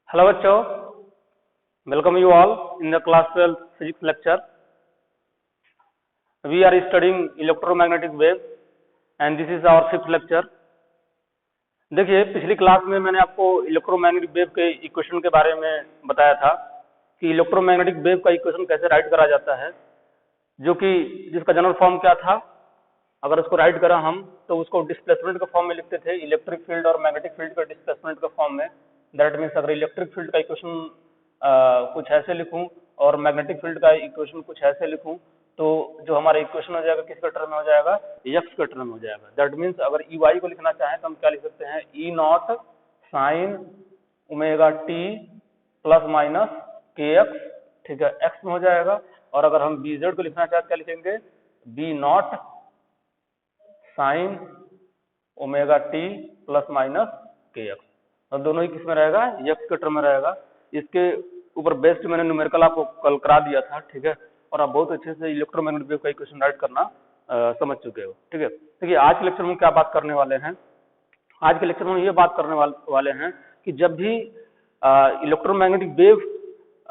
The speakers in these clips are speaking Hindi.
Hello बच्चों, welcome you all in the class 12 physics lecture. We are studying electromagnetic waves and this is our fifth lecture. देखिए पिछली क्लास में मैंने आपको इलेक्ट्रोमैग्नेटिक वेव के इक्वेशन के बारे में बताया था कि इलेक्ट्रोमैग्नेटिक वेव का इक्वेशन कैसे राइट करा जाता है, जो कि जिसका जनरल फॉर्म क्या था। अगर उसको राइट करा हम तो उसको डिस्प्लेसमेंट के फॉर्म में लिखते थे, इलेक्ट्रिक फील्ड और मैग्नेटिक फील्ड का डिस्प्लेसमेंट के फॉर्म में। दैट मीन्स अगर इलेक्ट्रिक फील्ड का इक्वेशन कुछ ऐसे लिखूं और मैग्नेटिक फील्ड का इक्वेशन कुछ ऐसे लिखूं तो जो हमारा इक्वेशन हो जाएगा किसके टर्म में हो जाएगा, एक्स के टर्म में हो जाएगा। दैट मीन्स अगर ई वाई को लिखना चाहें तो हम क्या लिख सकते हैं, E naught sine omega T plus minus के एक्स, ठीक है, एक्स में हो जाएगा। और अगर हम बी जेड को लिखना चाहें तो क्या लिखेंगे, B naught sine omega T plus minus के एक्स। और दोनों ही किस में रहेगा, एक्स के टर्म में रहेगा। इसके ऊपर बेस्ड मैंने न्यूमेरिकल आपको कल करा दिया था, ठीक है, और आप बहुत अच्छे से इलेक्ट्रोमैग्नेटिक वेव का इक्वेशन राइट करना समझ चुके हो, ठीक है। देखिए आज के लेक्चर में क्या बात करने वाले हैं, आज के लेक्चर में ये बात करने वाले हैं कि जब भी इलेक्ट्रोमैग्नेटिक वेव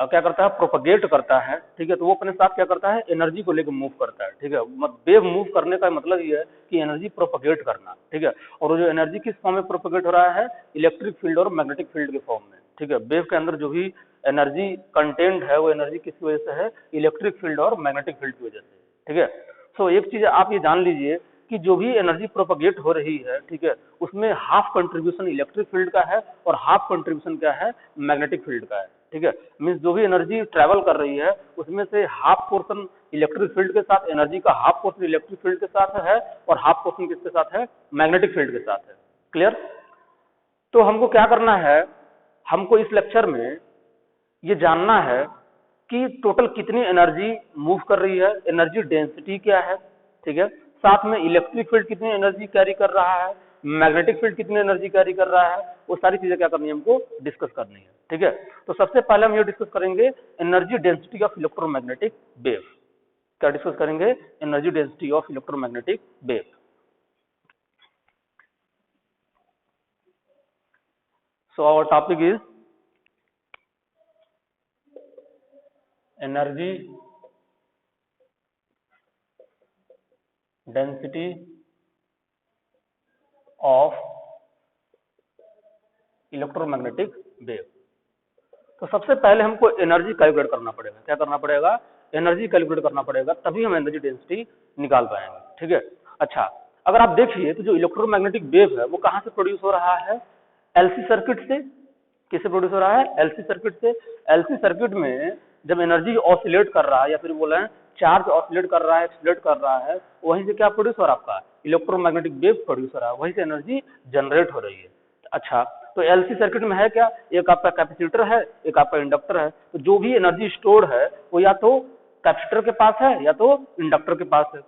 क्या करता है, प्रोपगेट करता है, ठीक है, तो वो अपने साथ क्या करता है, एनर्जी को लेकर मूव करता है, ठीक है। वेव मूव करने का मतलब ये है कि एनर्जी प्रोपगेट करना, ठीक है। और वो जो एनर्जी किस फॉर्म में प्रोपगेट हो रहा है, इलेक्ट्रिक फील्ड और मैग्नेटिक फील्ड के फॉर्म में, ठीक है। वेव के अंदर जो भी एनर्जी कंटेंट है वो एनर्जी किसकी वजह से है, इलेक्ट्रिक फील्ड और मैग्नेटिक फील्ड की वजह से, ठीक है। सो एक चीज आप ये जान लीजिए कि जो भी एनर्जी प्रोपगेट हो रही है, ठीक है, उसमें हाफ कंट्रीब्यूशन इलेक्ट्रिक फील्ड का है और हाफ कंट्रीब्यूशन क्या है, मैग्नेटिक फील्ड का है, ठीक है। मीन्स जो भी एनर्जी ट्रेवल कर रही है उसमें से हाफ पोर्शन इलेक्ट्रिक फील्ड के साथ, एनर्जी का हाफ पोर्शन इलेक्ट्रिक फील्ड के साथ है और हाफ पोर्शन किसके साथ है, मैग्नेटिक फील्ड के साथ है। क्लियर। तो हमको क्या करना है, हमको इस लेक्चर में ये जानना है कि टोटल कितनी एनर्जी मूव कर रही है, एनर्जी डेंसिटी क्या है, ठीक है, साथ में इलेक्ट्रिक फील्ड कितनी एनर्जी कैरी कर रहा है, मैग्नेटिक फील्ड कितनी एनर्जी कैरी कर रहा है, वो सारी चीजें क्या करनी है, हमको डिस्कस करनी है, ठीक है। तो सबसे पहले हम ये डिस्कस करेंगे energy density of electromagnetic wave. क्या डिस्कस करेंगे, energy density of electromagnetic wave. So our topic is energy density of electromagnetic wave. तो सबसे पहले हमको एनर्जी कैलकुलेट करना पड़ेगा। क्या करना पड़ेगा, एनर्जी कैलकुलेट करना पड़ेगा, तभी हम एनर्जी डेंसिटी निकाल पाएंगे, ठीक है। अच्छा, अगर आप देखिए तो जो इलेक्ट्रोमैग्नेटिक वेव है वो कहां से प्रोड्यूस हो रहा है, एलसी सर्किट से। किससे प्रोड्यूस हो रहा है, एलसी सर्किट से। एलसी सर्किट में जब एनर्जी ऑसिलेट कर रहा है या फिर बोले चार्ज ऑसिलेट कर रहा है, एक्सिलेट कर रहा है, वहीं से क्या प्रोड्यूस हो रहा है, आपका इलेक्ट्रोमैग्नेटिक वेव प्रोड्यूस हो रहा है, वहीं से एनर्जी जनरेट हो रही है। अच्छा, तो एलसी सर्किट में है क्या, एक आपका कैपेसिटर है, एक आपका इंडक्टर है। तो जो भी एनर्जी स्टोर है वो या तो कैपेसिटर के पास है या तो इंडक्टर के पास है,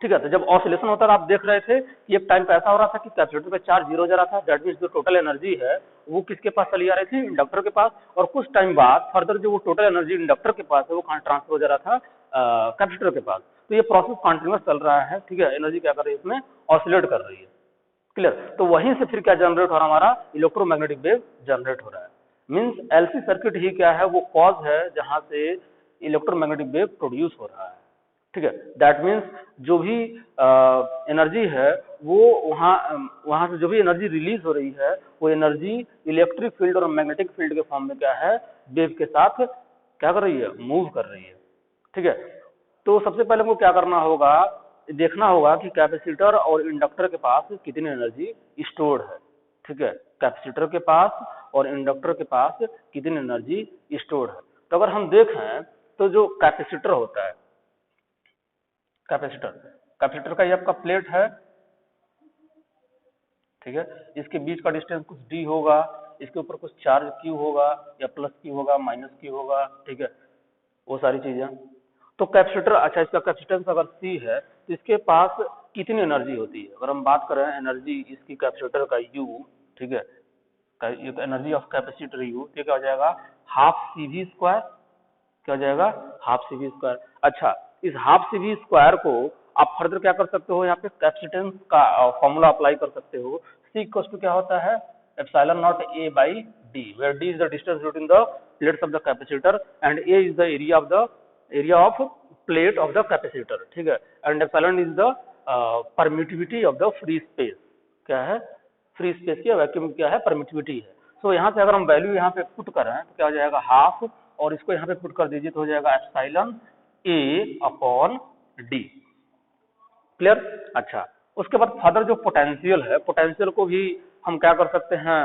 ठीक है। तो जब ऑसिलेशन होता है आप देख रहे थे कि एक टाइम पे ऐसा हो रहा था कि कैपेसिटर पे चार्ज जीरो जा रहा था, दैट मींस जो टोटल एनर्जी है वो किसके पास चली आ रही थी, इंडक्टर के पास। और कुछ टाइम बाद फर्दर जो वो टोटल एनर्जी इंडक्टर के पास है वो कहां ट्रांसफर हो जा रहा था, कैपेसिटर के पास। तो ये प्रोसेस कॉन्टिन्यूअस चल रहा है, ठीक है। एनर्जी क्या कर रही है, इसमें ऑसिलेट कर रही है। क्लियर। तो वहीं से फिर क्या जनरेट हो रहा है, हमारा इलेक्ट्रोमैग्नेटिक वेव जनरेट हो रहा है। मींस एलसी सर्किट ही क्या है, वो कॉज है जहां से इलेक्ट्रोमैग्नेटिक वेव प्रोड्यूस हो रहा है, ठीक है। दैट मीन्स जो भी एनर्जी है वो वहां से जो भी एनर्जी रिलीज हो रही है वो एनर्जी इलेक्ट्रिक फील्ड और मैग्नेटिक फील्ड के फॉर्म में क्या है, वेव के साथ क्या कर रही है, मूव कर रही है, ठीक है। तो सबसे पहले हमको क्या करना होगा, देखना होगा कि कैपेसिटर और इंडक्टर के पास कितनी एनर्जी स्टोर्ड है, ठीक है। कैपेसिटर के पास और इंडक्टर के पास कितनी एनर्जी स्टोर्ड है। तो अगर हम देखें तो जो कैपेसिटर होता है, कैपेसिटर का ये आपका प्लेट है, ठीक है। इसके बीच का डिस्टेंस कुछ डी होगा, इसके ऊपर कुछ चार्ज क्यू होगा या प्लस क्यू होगा, माइनस क्यू होगा, ठीक है, वो सारी चीजें। तो कैपेसिटर, अच्छा, इसका कैपेसिटेंस अगर सी है तो इसके पास कितनी एनर्जी होती है। अगर हम बात करें एनर्जी इसकी कैपेसिटर का यू, ठीक है, एनर्जी ऑफ कैपेसिटर यू, तो क्या हो जाएगा, हाफ सी वी स्क्वायर। क्या हो जाएगा, हाफ सी वी स्क्वायर। अच्छा, इस हाफ सी वी स्क्वायर को आप फर्दर क्या कर सकते हो, यहाँ पे कैपेसिटेंस का फॉर्मूला अप्लाई कर सकते हो। सी इक्वल टू क्या होता है, epsilon not a by D, where D is the distance between the plates of the capacitor and A is the area of plate of the capacitor, ठीक है, and epsilon is the permittivity of the free space, क्या है, फ्री स्पेस की वैक्यूम क्या है, परमिटिविटी है। सो यहाँ से अगर हम वैल्यू यहाँ पे पुट करें तो क्या हो जाएगा, हाफ, और इसको यहाँ पे पुट कर दीजिए तो हो जाएगा epsilon A upon D, clear. अच्छा, उसके बाद फर्दर जो पोटेंशियल है, पोटेंशियल को भी हम क्या कर सकते हैं,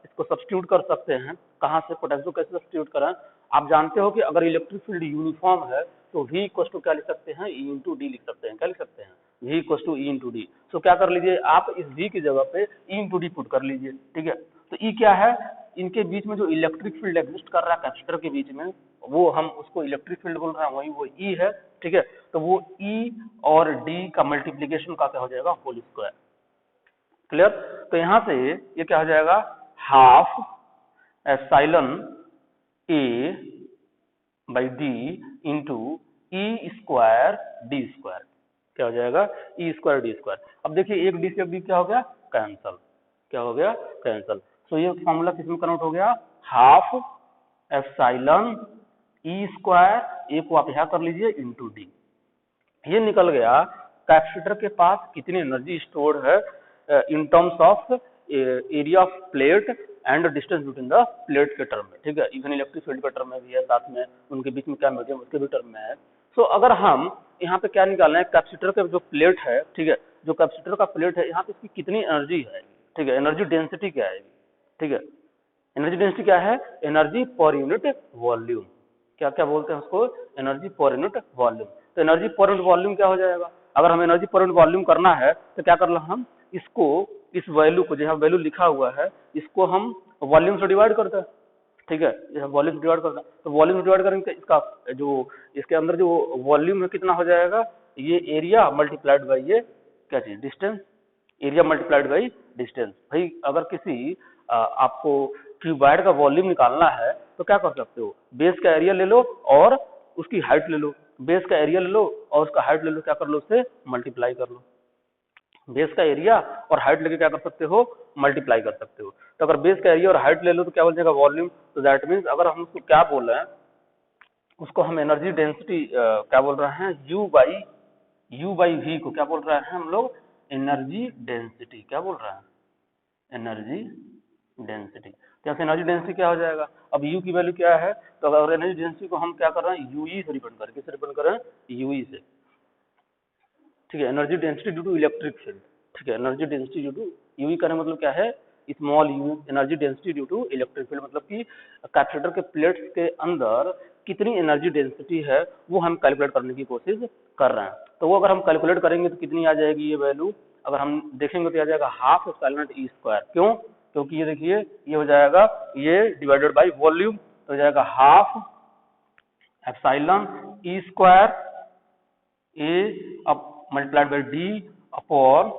इसको सब्स्टिट्यूट कर सकते हैं। कहाँ से पोटेंशियल कैसे सब्स्टिट्यूट करें, आप जानते हो कि अगर इलेक्ट्रिक फील्ड यूनिफॉर्म है तो V इक्वल टू क्या लिख सकते हैं, E इंटू डी लिख सकते हैं, क्या लिख सकते हैं, V equal to E into d. So क्या कर लीजिए आप, इस V की जगह पे E इंटू डी पुट कर लीजिए, ठीक है। तो E क्या है, इनके बीच में जो इलेक्ट्रिक फील्ड एग्जिस्ट कर रहा है कैपेसिटर के बीच में, वो हम उसको इलेक्ट्रिक फील्ड बोल रहे हैं, वही वो E है, ठीक है। तो वो E और D का मल्टीप्लीकेशन का क्या हो जाएगा, होल स्क्वायर, क्लियर। तो यहां से ये क्या हो जाएगा, half epsilon A by D into E square D square, क्या हो जाएगा, E स्क्वायर D स्क्वायर। अब देखिए एक D से एक D क्या हो गया, कैंसल, क्या हो गया, कैंसल। सो ये फॉर्मूला किसमें कन्वर्ट हो गया, हाफ एप्सिलॉन E स्क्वायर, ए को आप यहाँ कर लीजिए इंटू डी। ये निकल गया कैपेसिटर के पास कितनी एनर्जी स्टोर्ड है in terms of area of plate and distance between the plate के टर्म में, ठीक है। इवन इलेक्ट्रिक फील्ड के टर्म में भी है, साथ में उनके बीच में क्या मीडियम उसके भी टर्म में है। सो अगर हम यहाँ पे क्या निकालना है, कैपेसिटर का जो प्लेट है, ठीक है, जो कैपेसिटर का प्लेट है यहाँ पे इसकी कितनी एनर्जी है, ठीक है, एनर्जी डेंसिटी क्या है, ठीक है। एनर्जी डेंसिटी क्या है, एनर्जी पर यूनिट वॉल्यूम, क्या क्या बोलते हैं उसको, एनर्जी पर यूनिट वॉल्यूम। तो एनर्जी पर यूनिट वॉल्यूम क्या हो जाएगा, अगर हमें एनर्जी पर यूनिट वॉल्यूम करना है तो क्या करना, हम इसको, इस वैल्यू को, जहाँ वैल्यू लिखा हुआ है इसको हम वॉल्यूम से डिवाइड करते हैं, ठीक है, यह वॉल्यूम से डिवाइड करते हैं। तो वॉल्यूम से डिवाइड करेंगे इसका जो इसके अंदर जो वॉल्यूम है कितना हो जाएगा, ये एरिया मल्टीप्लाइड बाई ये क्या चीज, distance, area multiplied by distance. भाई अगर किसी आपको क्यूबॉइड का वॉल्यूम निकालना है तो क्या कर सकते हो, बेस का एरिया ले लो और उसकी हाइट ले लो, बेस का एरिया ले लो और उसका हाइट ले लो, क्या कर लो, उससे मल्टीप्लाई कर लो। बेस का एरिया और हाइट लेके क्या कर सकते हो, मल्टीप्लाई कर सकते हो। तो अगर बेस का एरिया और हाइट ले लो तो क्या बोल जाएगा, वॉल्यूम। तो दैट मीन्स अगर हम उसको क्या बोल रहे हैं, उसको हम एनर्जी डेंसिटी क्या बोल रहे हैं, यू बाई वी को क्या बोल रहे हैं हम लोग, एनर्जी डेंसिटी, क्या बोल रहे हैं, एनर्जी डेंसिटी। तो एनर्जी डेंसिटी क्या हो जाएगा, अब U की वैल्यू क्या है, तो अगर एनर्जी डेंसिटी को हम क्या कर रहे हैं, UE से रिप्रेजेंट करें, किससे रिप्रेजेंट करें, UE से, ठीक है। Energy density due to electric field, ठीक है, energy density due to, UE का मतलब क्या है, small U, energy density due to electric field, मतलब कि कैपेसिटर के प्लेट्स के अंदर कितनी एनर्जी डेंसिटी है वो हम कैलकुलेट करने की कोशिश कर रहे हैं। तो वो अगर हम कैलकुलेट करेंगे तो कितनी आ जाएगी ये वैल्यू, अगर हम देखेंगे तो आ जाएगा हाफ एप्सिलॉन E स्क्वायर। क्यों, क्योंकि ये देखिए ये हो जाएगा ये डिवाइडेड बाई वॉल्यूम, तो हो जाएगा हाफ एप्सिलॉन E स्क्वायर ए अब multiplied by D upon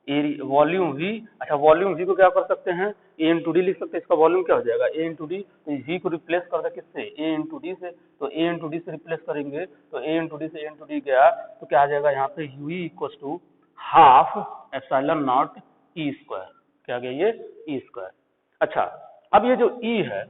area volume we. अच्छा, वॉल्यूम वी को क्या कर सकते हैं, ए इंटू डी लिख सकते हैं, इसका वॉल्यूम क्या हो जाएगा, ए इंटू डी। तो वी को रिप्लेस कर दे किससे, ए इंटू डी से, तो ए इंटू डी से रिप्लेस करेंगे तो ए इंटू डी से ए इंटू डी गया तो क्या आ जाएगा यहाँ पे, U equal to half epsilon naught E square, क्या आ गया ये ई स्क्वायर। अच्छा, अब ये जो ई है,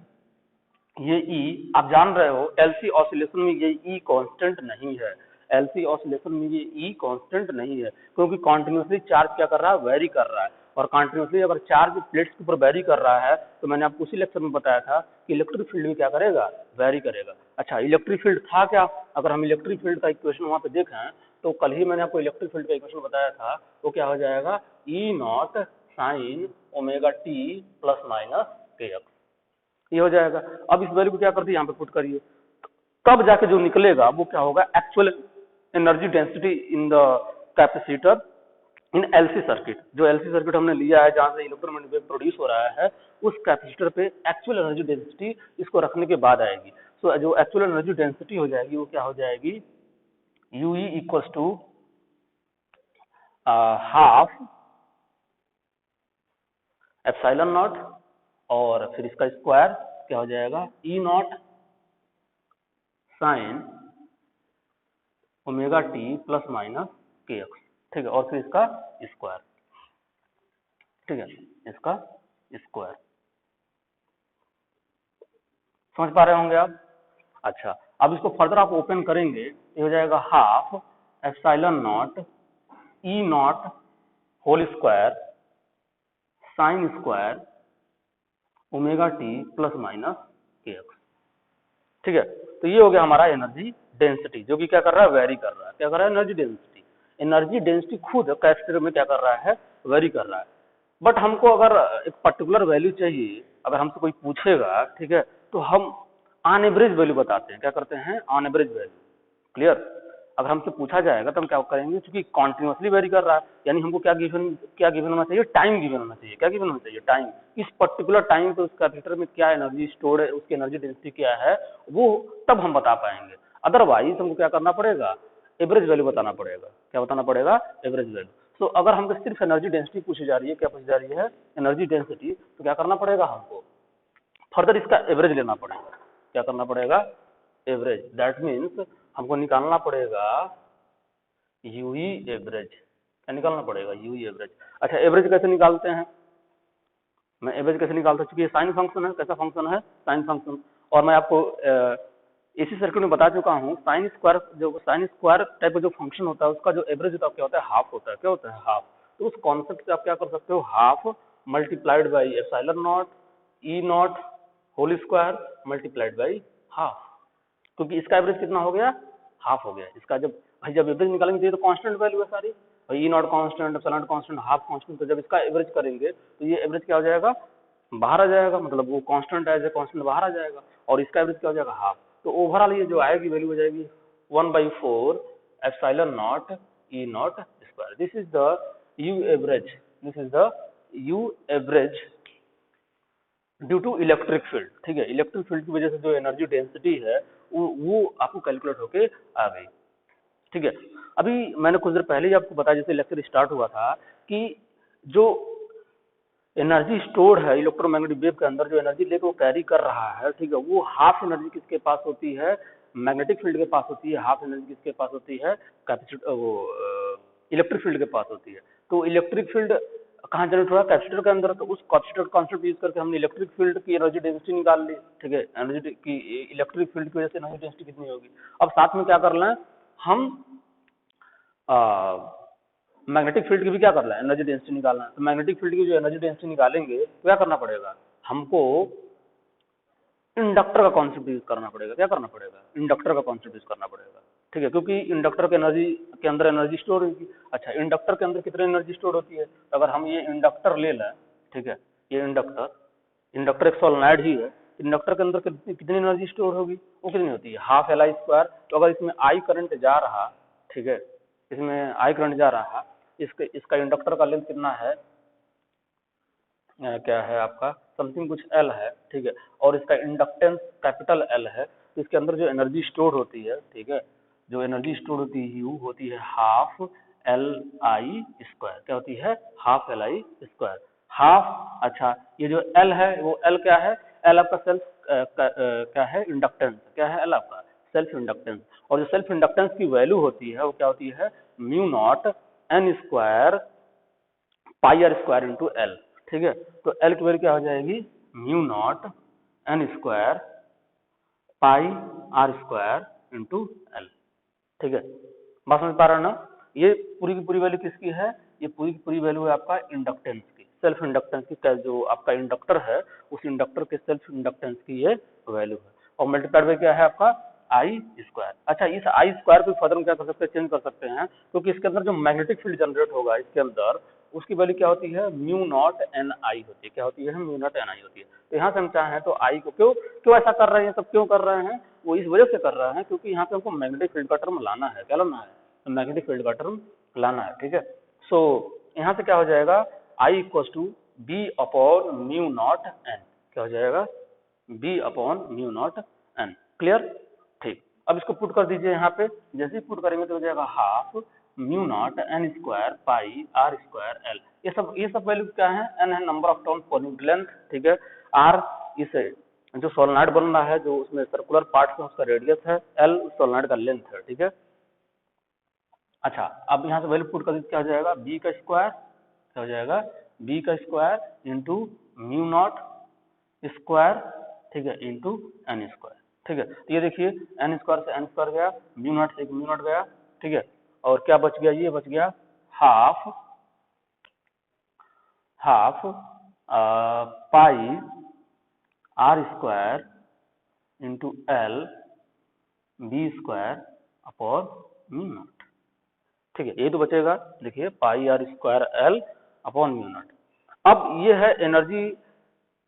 ये ई आप जान रहे हो एलसी ऑसिलेशन में ये ई कांस्टेंट नहीं है, एलसी ऑसिलेशन में ये ई कांस्टेंट नहीं है, क्योंकि कॉन्टिन्यूसली चार्ज क्या कर रहा है, वेरी कर रहा है। और कॉन्टिन्यूसली अगर चार्ज प्लेट्स के ऊपर वेरी कर रहा है तो मैंने आपको उसी लेक्चर में बताया था कि इलेक्ट्रिक फील्ड भी क्या करेगा, वेरी करेगा। अच्छा, इलेक्ट्रिक फील्ड था क्या, अगर हम इलेक्ट्रिक फील्ड का इक्वेशन वहां पे देखें तो कल ही मैंने आपको इलेक्ट्रिक फील्ड का इक्वेशन बताया था, वो क्या हो जाएगा, E naught sine omega T plus minus के एक्स, ये हो जाएगा। अब इस वैल्यू को क्या कर दिया, यहाँ पे पुट करिए, तब जाके जो निकलेगा वो क्या होगा, actual energy density in the capacitor in LC circuit. जो एलसी सर्किट हमने लिया है जहां से इलेक्ट्रोमैग्नेटिक वेव प्रोड्यूस हो रहा है, उस कैपेसिटर पे एक्चुअल एनर्जी डेंसिटी इसको रखने के बाद आएगी। सो जो एक्चुअल एनर्जी डेंसिटी हो जाएगी वो क्या हो जाएगी, u E equal to half epsilon naught और फिर इसका स्क्वायर क्या हो जाएगा, E naught sine omega T plus minus के एक्स, ठीक है, और फिर इसका स्क्वायर, ठीक है, इसका स्क्वायर। समझ पा रहे होंगे आप। अच्छा, अब इसको फर्दर आप ओपन करेंगे, ये हो जाएगा half epsilon naught E naught whole square sine square omega T plus minus के एक्स। ठीक है, तो ये हो गया हमारा एनर्जी डेंसिटी, जो कि क्या कर रहा है, वेरी कर रहा है। क्या कर रहा है, एनर्जी डेंसिटी। एनर्जी डेंसिटी खुद कैपेसिटर में क्या कर रहा है, वेरी कर रहा है। बट हमको अगर एक पर्टिकुलर वैल्यू चाहिए, अगर हमसे कोई पूछेगा, ठीक है, तो हम ऑन एवरेज वैल्यू बताते हैं। क्या करते हैं, ऑन एवरेज वैल्यू। क्लियर। अगर हमसे पूछा जाएगा तो हम क्या करेंगे, क्योंकि कॉन्टिन्यूसली वेरी कर रहा है, यानी हमको क्या गिवन होना चाहिए, टाइम गिवन होना चाहिए। क्या गिवन होना चाहिए, टाइम। इस पर्टिकुलर टाइम पे उस कैपेसिटर में क्या एनर्जी स्टोर है, उसकी एनर्जी डेंसिटी क्या है, वो तब हम बता पाएंगे। अदरवाइज हमको क्या करना पड़ेगा, एवरेज वैल्यू बताना पड़ेगा। क्या बताना पड़ेगा, एवरेज वैल्यू। तो अगर हमको सिर्फ एनर्जी डेंसिटी पूछी जा रही है, क्या पूछी जा रही है, एनर्जी डेंसिटी, तो क्या करना पड़ेगा, हमको फर्दर इसका एवरेज लेना पड़ेगा। क्या करना पड़ेगा, एवरेज। दैट मीन्स हमको निकालना पड़ेगा यूई एवरेज। क्या निकालना पड़ेगा, यूई एवरेज। अच्छा, एवरेज कैसे निकालते हैं, मैं एवरेज कैसे निकालता हूँ, क्योंकि ये साइन फंक्शन है। कैसा फंक्शन है, साइन फंक्शन। और मैं आपको इसी सर्किट में बता चुका हूँ, साइन स्क्वायर टाइप का जो फंक्शन होता है, उसका जो एवरेज होता है क्या होता है, हाफ होता है। क्या होता है, हाफ। तो उस कॉन्सेप्ट से आप क्या कर सकते हो, half multiplied by epsilon naught E naught whole square multiplied by half. क्योंकि इसका एवरेज कितना हो गया, हाफ हो गया। इसका जब एवरेज निकालेंगे तो ये तो कांस्टेंट वैल्यू है सारी, भाई E naught constant, epsilon constant, half constant. तो जब इसका एवरेज करेंगे तो ये एवरेज क्या हो जाएगा, बाहर आ जाएगा। मतलब वो कांस्टेंट एज ए कांस्टेंट बाहर आ जाएगा, और इसका एवरेज क्या हो जाएगा, हाफ। तो ओवरऑल ये जो आएगी वैल्यू हो जाएगी 1/4 epsilon naught E naught square. This is the U average, this is the U average due to electric field. ठीक है, इलेक्ट्रिक फील्ड की वजह से जो एनर्जी डेंसिटी है वो आपको कैलकुलेट होके आ गई। ठीक है, अभी मैंने कुछ देर पहले ही आपको बताया, जैसे लेक्चर स्टार्ट हुआ था, कि जो एनर्जी स्टोर है इलेक्ट्रोमैग्नेटिक वेव के अंदर, जो एनर्जी लेकर वो कैरी कर रहा है, ठीक है, वो हाफ एनर्जी किसके पास होती है, मैग्नेटिक फील्ड के पास होती है। हाफ एनर्जी किसके पास होती है, कैपेसिटर वो इलेक्ट्रिक फील्ड के पास होती है। तो इलेक्ट्रिक फील्ड कहाँ जनरेट हुआ, कैपेसिटर के अंदर। तो उस कैपेसिटर कॉन्सेप्ट यूज करके हमने इलेक्ट्रिक फील्ड की एनर्जी डेंसिटी निकाल ली। ठीक है, एनर्जी की इलेक्ट्रिक फील्ड की वजह से एनर्जी डेंसिटी कितनी होगी। अब साथ में क्या कर लें हम, मैग्नेटिक फील्ड की भी क्या करना है, एनर्जी डेंसिटी निकालना है। तो मैग्नेटिक फील्ड की जो एनर्जी डेंसिटी निकालेंगे तो क्या करना पड़ेगा, हमको इंडक्टर का कॉन्सेप्ट यूज करना पड़ेगा। क्या करना पड़ेगा, इंडक्टर का कॉन्सेप्ट यूज करना पड़ेगा। ठीक है, क्योंकि इंडक्टर के एनर्जी के अंदर एनर्जी स्टोर होगी। अच्छा, इंडक्टर के अंदर कितनी एनर्जी स्टोर होती है, तो अगर हम ये इंडक्टर ले लें, ठीक है, ये इंडक्टर एक सोलेनॉइड ही है। इंडक्टर के अंदर कितनी एनर्जी स्टोर होगी, वो कितनी होती है, हाफ एल आई स्क्वायर। तो अगर इसमें आई करंट जा रहा, ठीक है, इसमें आई करंट जा रहा, इसका इंडक्टर का लेंथ कितना है, क्या है आपका, समथिंग कुछ एल है। ठीक है, और इसका इंडक्टेंस कैपिटल एल है। तो इसके अंदर जो एनर्जी स्टोर होती है, ठीक है, जो एनर्जी स्टोर होती है यू होती है हाफ एल आई स्क्वायर। क्या होती है, half L I square, half. अच्छा, ये जो एल है वो एल क्या है, एल आपका सेल्फ क्या है, इंडक्टेंस। क्या है, एल आपका सेल्फ इंडक्टेंस। और जो सेल्फ इंडक्टेंस की वैल्यू होती है वो क्या होती है, mu naught N square pi are square into L. ठीक है, तो एल की वैल्यू क्या हो जाएगी, mu naught N square pi are square into L. ठीक है, बात समझ पा रहे हो ना। ये पूरी की पूरी वैल्यू किसकी है, ये पूरी की पूरी वैल्यू है आपका इंडक्टेंस की, सेल्फ इंडक्टेंस की। जो आपका इंडक्टर है उस इंडक्टर के सेल्फ इंडक्टेंस की ये वैल्यू है, और मल्टीप्लाइड बाय क्या है आपका, आई स्क्वायर। अच्छा, इस आई स्क्वायर को फर्दर क्या कर सकते हैं, चेंज कर सकते हैं, क्योंकि इसके अंदर जो मैग्नेटिक फील्ड जनरेट होगा इसके अंदर, उसकी वैल्यू क्या होती है, म्यू नॉट एन आई होती है। क्या होती है, म्यू नॉट एन आई होती है। तो यहाँ से हम चाहें तो आई को क्यों क्यों ऐसा कर रहे हैं, सब क्यों कर रहे हैं, वो इस वजह से कर रहे हैं क्योंकि यहाँ पे हमको मैग्नेटिक फील्ड का टर्म लाना है। क्या लाना है, मैग्नेटिक फील्ड का टर्म लाना है। ठीक है, सो यहाँ से क्या हो जाएगा, I equal to B upon mu naught N. क्या हो जाएगा, B upon mu naught N. Clear, ठीक। अब इसको पुट कर दीजिए यहाँ पे, जैसे ही पुट करेंगे तो हो जाएगा half mu naught N square pi are square L. ये सब वैल्यू क्या है, एन है number of turn per unit length. ठीक है, आर इसे जो सोलेनॉइड बन रहा है, जो उसमें सर्कुलर पार्ट है उसका रेडियस है, एल सोलेनॉइड का लेंथ है। ठीक है, अच्छा, अब यहाँ से वैल्यू पुट कर दीजिए, क्या हो जाएगा, बी का स्क्वायर। क्या हो जाएगा, बी का square into mu not square ठीक है, इंटू एन स्क्वायर। ठीक है, तो ये देखिए एन स्क्वायर से एन स्क्वायर गया, म्यू नॉट से एक म्यू नॉट गया। ठीक है, और क्या बच गया, ये बच गया half half pi are square into l B square upon mu naught. ठीक है, ये तो बचेगा, देखिए pi are square l upon mu naught. अब ये है एनर्जी,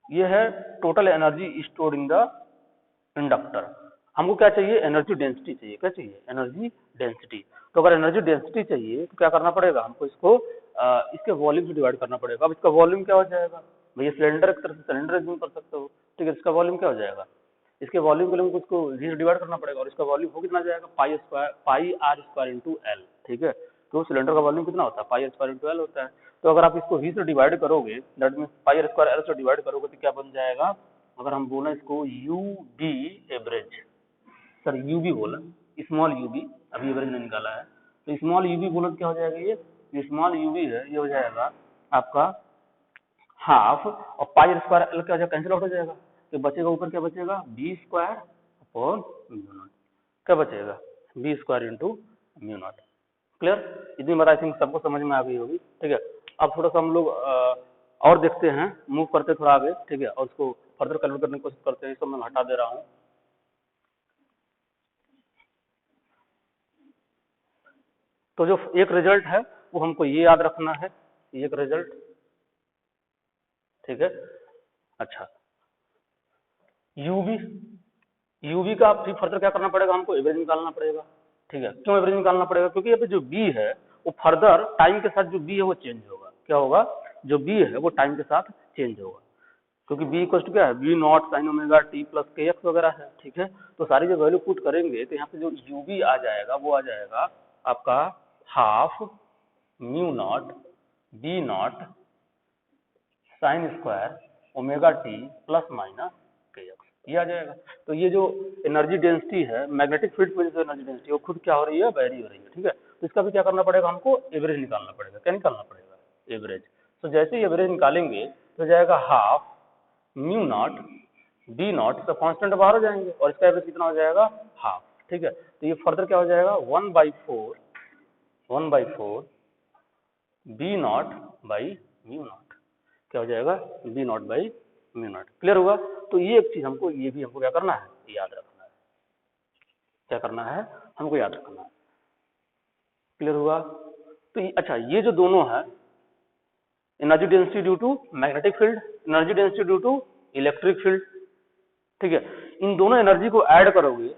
ये है total energy stored in the inductor. हमको क्या चाहिए, एनर्जी डेंसिटी चाहिए। क्या चाहिए, एनर्जी डेंसिटी। तो अगर एनर्जी डेंसिटी चाहिए तो क्या करना पड़ेगा हमको, इसको इसके वॉल्यूम से डिवाइड करना पड़ेगा। अब इसका वॉल्यूम क्या हो जाएगा, भैया सिलेंडर एक तरह से सिलेंडर एज्यूम कर सकते हो। ठीक है, इसका वॉल्यूम क्या हो जाएगा, इसके वॉल्यूम के लिए हमको इसको v से डिवाइड करना पड़ेगा, और इसका वॉल्यूम हो कितना जाएगा, पाई आर स्क्वायर इंटू एल। ठीक है, तो सिलेंडर का वॉल्यूम कितना होता है, पाई आर स्क्वायर इंटू एल होता है। तो अगर आप इसको v से डिवाइड करोगे, that means pi are square L से डिवाइड करोगे, तो क्या बन जाएगा, अगर हम बोले इसको U B average, sir U B बोला, स्मॉल यू बी, अभी एवरेज नहीं निकाला है, तो स्मॉल यू बी बोला तो क्या हो जाएगा, ये स्मॉल यू बी है, ये हो जाएगा आपका हाफ, और पाई स्क्वायर एल क्या हो जाएगा, कैंसिल आउट हो जाएगा, तो बचेगा ऊपर क्या बचेगा, B square upon mu naught. क्या बचेगा, B square into mu naught. Clear, इतनी बात आई थिंक सबको समझ में आ गई होगी। ठीक है, अब थोड़ा सा हम लोग और देखते हैं, मूव करते थोड़ा आगे। ठीक है, और उसको फर्दर कैलकुलेट करने की कोशिश करते हैं। इसको मैं हटा दे रहा हूँ। तो जो एक रिजल्ट है वो हमको ये याद रखना है, एक रिजल्ट। ठीक है, अच्छा यूबी, यूबी का फिर फर्दर क्या करना पड़ेगा, हमको एवरेज निकालना पड़ेगा। ठीक है, क्यों एवरेज निकालना पड़ेगा, क्योंकि यहाँ पे जो बी है वो फर्दर टाइम के साथ जो बी है वो चेंज होगा। क्या होगा, जो बी है वो टाइम के साथ चेंज होगा, क्योंकि बी इक्वल टू क्या है, B naught sine omega T plus K X वगैरह है। ठीक है, तो सारी जो वैल्यू पुट करेंगे तो यहाँ पे जो यूबी आ जाएगा वो आ जाएगा आपका half mu naught B naught sign square omega T plus minus के एक्स, ये आ जाएगा। तो ये जो एनर्जी डेंसिटी है, मैग्नेटिक फील्ड की जो एनर्जी डेंसिटी वो खुद क्या हो रही है, वेरी हो रही है। ठीक है, तो इसका भी क्या करना पड़ेगा, हमको एवरेज निकालना पड़ेगा। क्या निकालना पड़ेगा, एवरेज। तो जैसे ही एवरेज निकालेंगे तो जाएगा half mu naught B not, तो कांस्टेंट बाहर हो जाएंगे, और इसका एवरेज कितना हो जाएगा, हाफ। ठीक है, तो ये फर्दर क्या हो जाएगा, 1/4 B naught by mu naught. क्या हो जाएगा, B naught by mu naught. Clear होगा। तो ये एक चीज हमको, ये भी हमको क्या करना है, याद रखना है। क्या करना है, हमको याद रखना है। क्लियर हुआ। तो अच्छा, ये जो दोनों है, energy density due to magnetic field, energy density due to electric field. ठीक है, इन दोनों एनर्जी को ऐड करोगे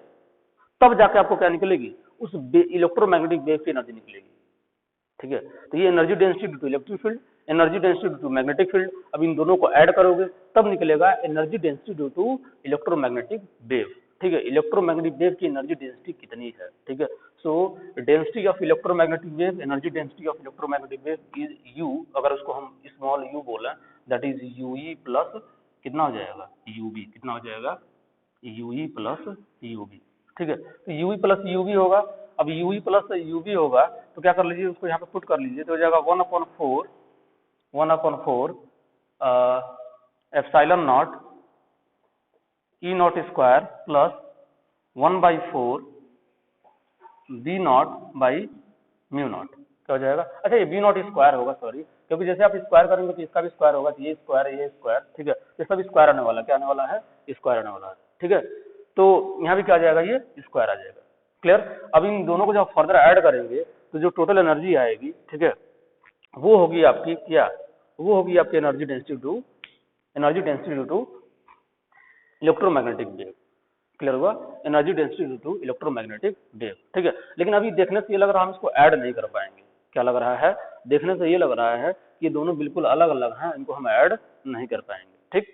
तब जाके आपको क्या निकलेगी, उस इलेक्ट्रोमैग्नेटिक वेव की एनर्जी निकलेगी। ठीक है, तो ये energy density due to electric field, energy density due to magnetic field. अब इन दोनों को ऐड करोगे तब निकलेगा energy density due to electromagnetic wave. ठीक है, इलेक्ट्रोमैग्नेटिक वेव की एनर्जी डेंसिटी कितनी है। ठीक है, so density of electromagnetic wave, energy density of electromagnetic wave is U, अगर उसको हम स्मॉल यू बोले, दैट इज यूई प्लस कितना हो जाएगा, यूबी। कितना हो जाएगा, यूई प्लस यूबी। ठीक है, तो यूई प्लस यूबी होगा। अब यूई प्लस यूबी होगा तो क्या कर लीजिए, उसको यहाँ पे पुट कर लीजिए, तो हो जाएगा 1/4 epsilon naught E naught square plus 1/4 B naught by mu naught. क्या हो जाएगा, अच्छा ये बी नॉट स्क्वायर होगा, सॉरी, क्योंकि जैसे आप स्क्वायर करेंगे तो इसका भी स्क्वायर होगा, तो ये स्क्वायर। ठीक है, ये सब स्क्वायर आने वाला है, क्या आने वाला है, स्क्वायर आने वाला है। ठीक है, तो यहाँ भी क्या आ जाएगा, ये स्क्वायर आ जाएगा। क्लियर। अब इन दोनों को जब फर्दर ऐड करेंगे तो जो टोटल एनर्जी आएगी, ठीक है, वो होगी आपकी क्या, वो होगी आपकी energy density due to electromagnetic wave. Clear हुआ, energy density due to electromagnetic wave. ठीक है, लेकिन अभी देखने से ये लग रहा है हम इसको ऐड नहीं कर पाएंगे। क्या लग रहा है, देखने से ये लग रहा है कि दोनों बिल्कुल अलग अलग हैं, इनको हम ऐड नहीं कर पाएंगे। ठीक,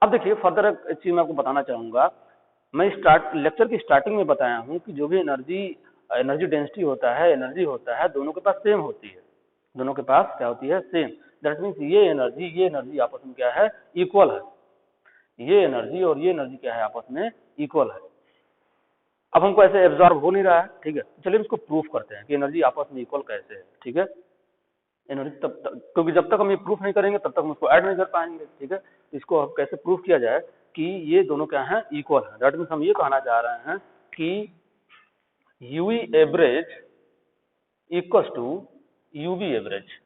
अब देखिए फर्दर एक चीज मैं आपको बताना चाहूंगा। मैं लेक्चर की स्टार्टिंग में बताया हूं कि जो भी एनर्जी डेंसिटी होता है, एनर्जी होता है, दोनों के पास सेम होती है। दोनों के पास क्या होती है, सेम। दैट मीन्स ये एनर्जी आपस में क्या है, इक्वल है। ये एनर्जी और ये एनर्जी क्या है, आपस में इक्वल है। अब हमको ऐसे एब्जॉर्ब हो नहीं रहा है। ठीक है, चलिए इसको प्रूफ करते हैं कि एनर्जी आपस में इक्वल कैसे है। ठीक है, एनर्जी तब तक, क्योंकि जब तक हम ये प्रूफ नहीं करेंगे तब तक हम उसको ऐड नहीं कर पाएंगे। ठीक है, इसको अब कैसे प्रूफ किया जाए, कि ये दोनों क्या हैं, इक्वल है। दैट मीन्स हम ये कहना चाह रहे हैं कि U V average equals to U V average.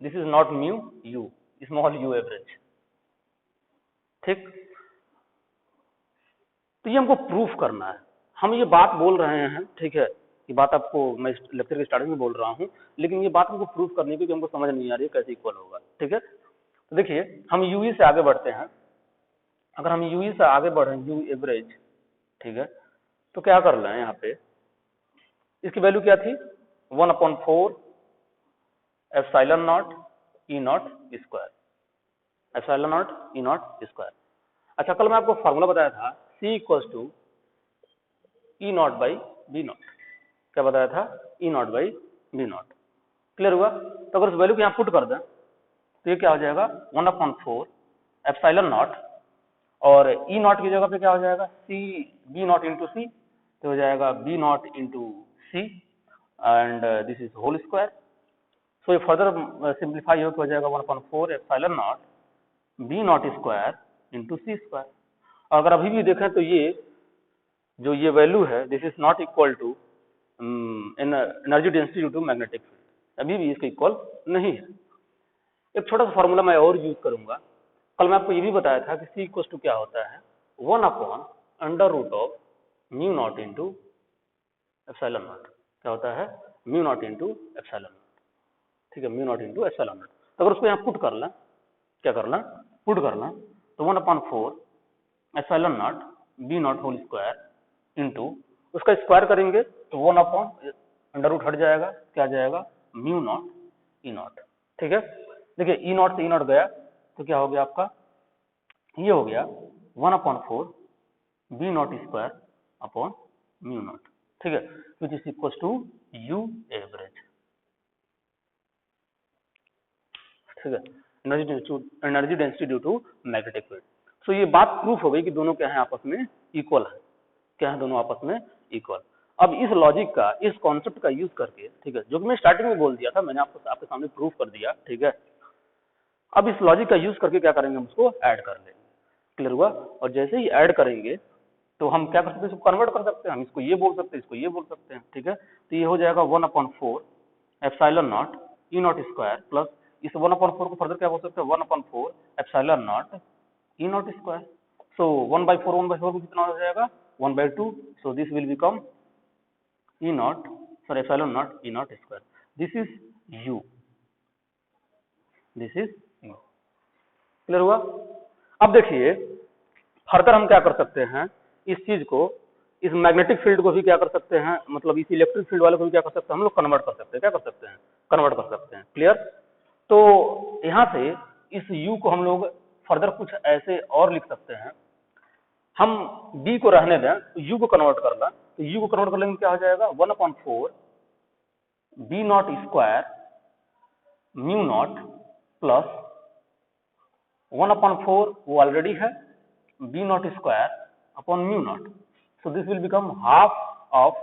This is not mu U, small U average. ठीक, तो ये हमको प्रूफ करना है। हम ये बात बोल रहे हैं, ठीक है, ये बात आपको मैं लेक्चर के स्टार्टिंग में बोल रहा हूँ, लेकिन ये बात हमको प्रूफ करनी है क्योंकि हमको समझ नहीं आ रही है कैसे इक्वल होगा। ठीक है, तो देखिए हम यूई से आगे बढ़ते हैं। अगर हम यूई से आगे बढ़े, यू एवरेज, ठीक है, तो क्या कर लें, यहाँ पे इसकी वैल्यू क्या थी, 1/4 epsilon naught E naught square, epsilon naught E naught square. अच्छा, कल मैं आपको फॉर्मूला बताया था, C equals to E naught by B naught. क्या बताया था, E naught by B naught. Clear हुआ? तो अगर उस वैल्यू को यहाँ पुट कर दें तो ये क्या हो जाएगा, 1/4 एप्सिलॉन नॉट, और ई नॉट की जगह पे क्या हो जाएगा, C B naught into C, तो हो जाएगा B naught into C and this is whole square. So ये फर्दर सिंप्लीफाई हो जाएगा 1/4 epsilon naught B naught square into C square. और अगर अभी भी देखें तो ये जो ये वैल्यू है, this is not equal to energy density due to magnetic field, अभी भी इसके इक्वल नहीं है। एक छोटा सा फॉर्मूला मैं और यूज करूंगा। कल मैं आपको ये भी बताया था कि सी इक्वल टू क्या होता है, 1/√ऑफ mu naught into epsilon naught. क्या होता है, mu naught into epsilon naught. ठीक है, mu naught into epsilon naught. तो अगर उसको यहाँ पुट कर लें, क्या करना, पुट करना, तो 1/4 epsilon naught B naught whole square into, उसका स्क्वायर करेंगे तो 1/√, हट जाएगा, क्या जाएगा, म्यू नॉट ई नॉट। ठीक है, देखिए ई नॉट से ई नॉट गया तो क्या हो गया आपका, ये हो गया 1/4 B naught square upon mu naught. ठीक है, which is equal to u average. ठीक है, energy density due to magnetic field. So ये बात प्रूफ हो गई कि दोनों क्या है, आपस में इक्वल है। क्या है, दोनों आपस में इक्वल। अब इस लॉजिक का, इस कॉन्सेप्ट का यूज करके, ठीक है, जो कि मैं स्टार्टिंग में बोल दिया था, मैंने आपको आपके सामने प्रूफ कर दिया। ठीक है, अब इस लॉजिक का यूज करके क्या करेंगे, हम उसको ऐड कर लेंगे। क्लियर हुआ? और जैसे ही ऐड करेंगे तो हम क्या कर सकते हैं, इसको कन्वर्ट कर सकते हैं, हम इसको ये बोल सकते हैं, इसको ये बोल सकते हैं। ठीक है, तो ये हो जाएगा 1/4 epsilon naught E naught square plus, इस 1/4 को फर्दर क्या बोल सकते हैं, 1/4 epsilon naught E naught square. So 1/4 को कितना हो जाएगा, 1/2। So this will become E naught, sorry epsilon naught E naught square. This is u, this is u. Clear हुआ? अब देखिए फर्दर हम क्या कर सकते हैं, इस चीज को, इस मैग्नेटिक फील्ड को भी क्या कर सकते हैं, मतलब इस इलेक्ट्रिक फील्ड वाले को भी क्या कर सकते हैं, हम लोग कन्वर्ट कर सकते हैं। क्या कर सकते हैं, कन्वर्ट कर सकते हैं। क्लियर? तो यहां से इस u को हम लोग फर्दर कुछ ऐसे और लिख सकते हैं। हम b को रहने दें, तो u को कन्वर्ट करना, तो u को कन्वर्ट कर लेंगे क्या हो जाएगा, 1/4 b not square mu not plus 1/4 वो ऑलरेडी है, b not square upon mu not. So this will become half of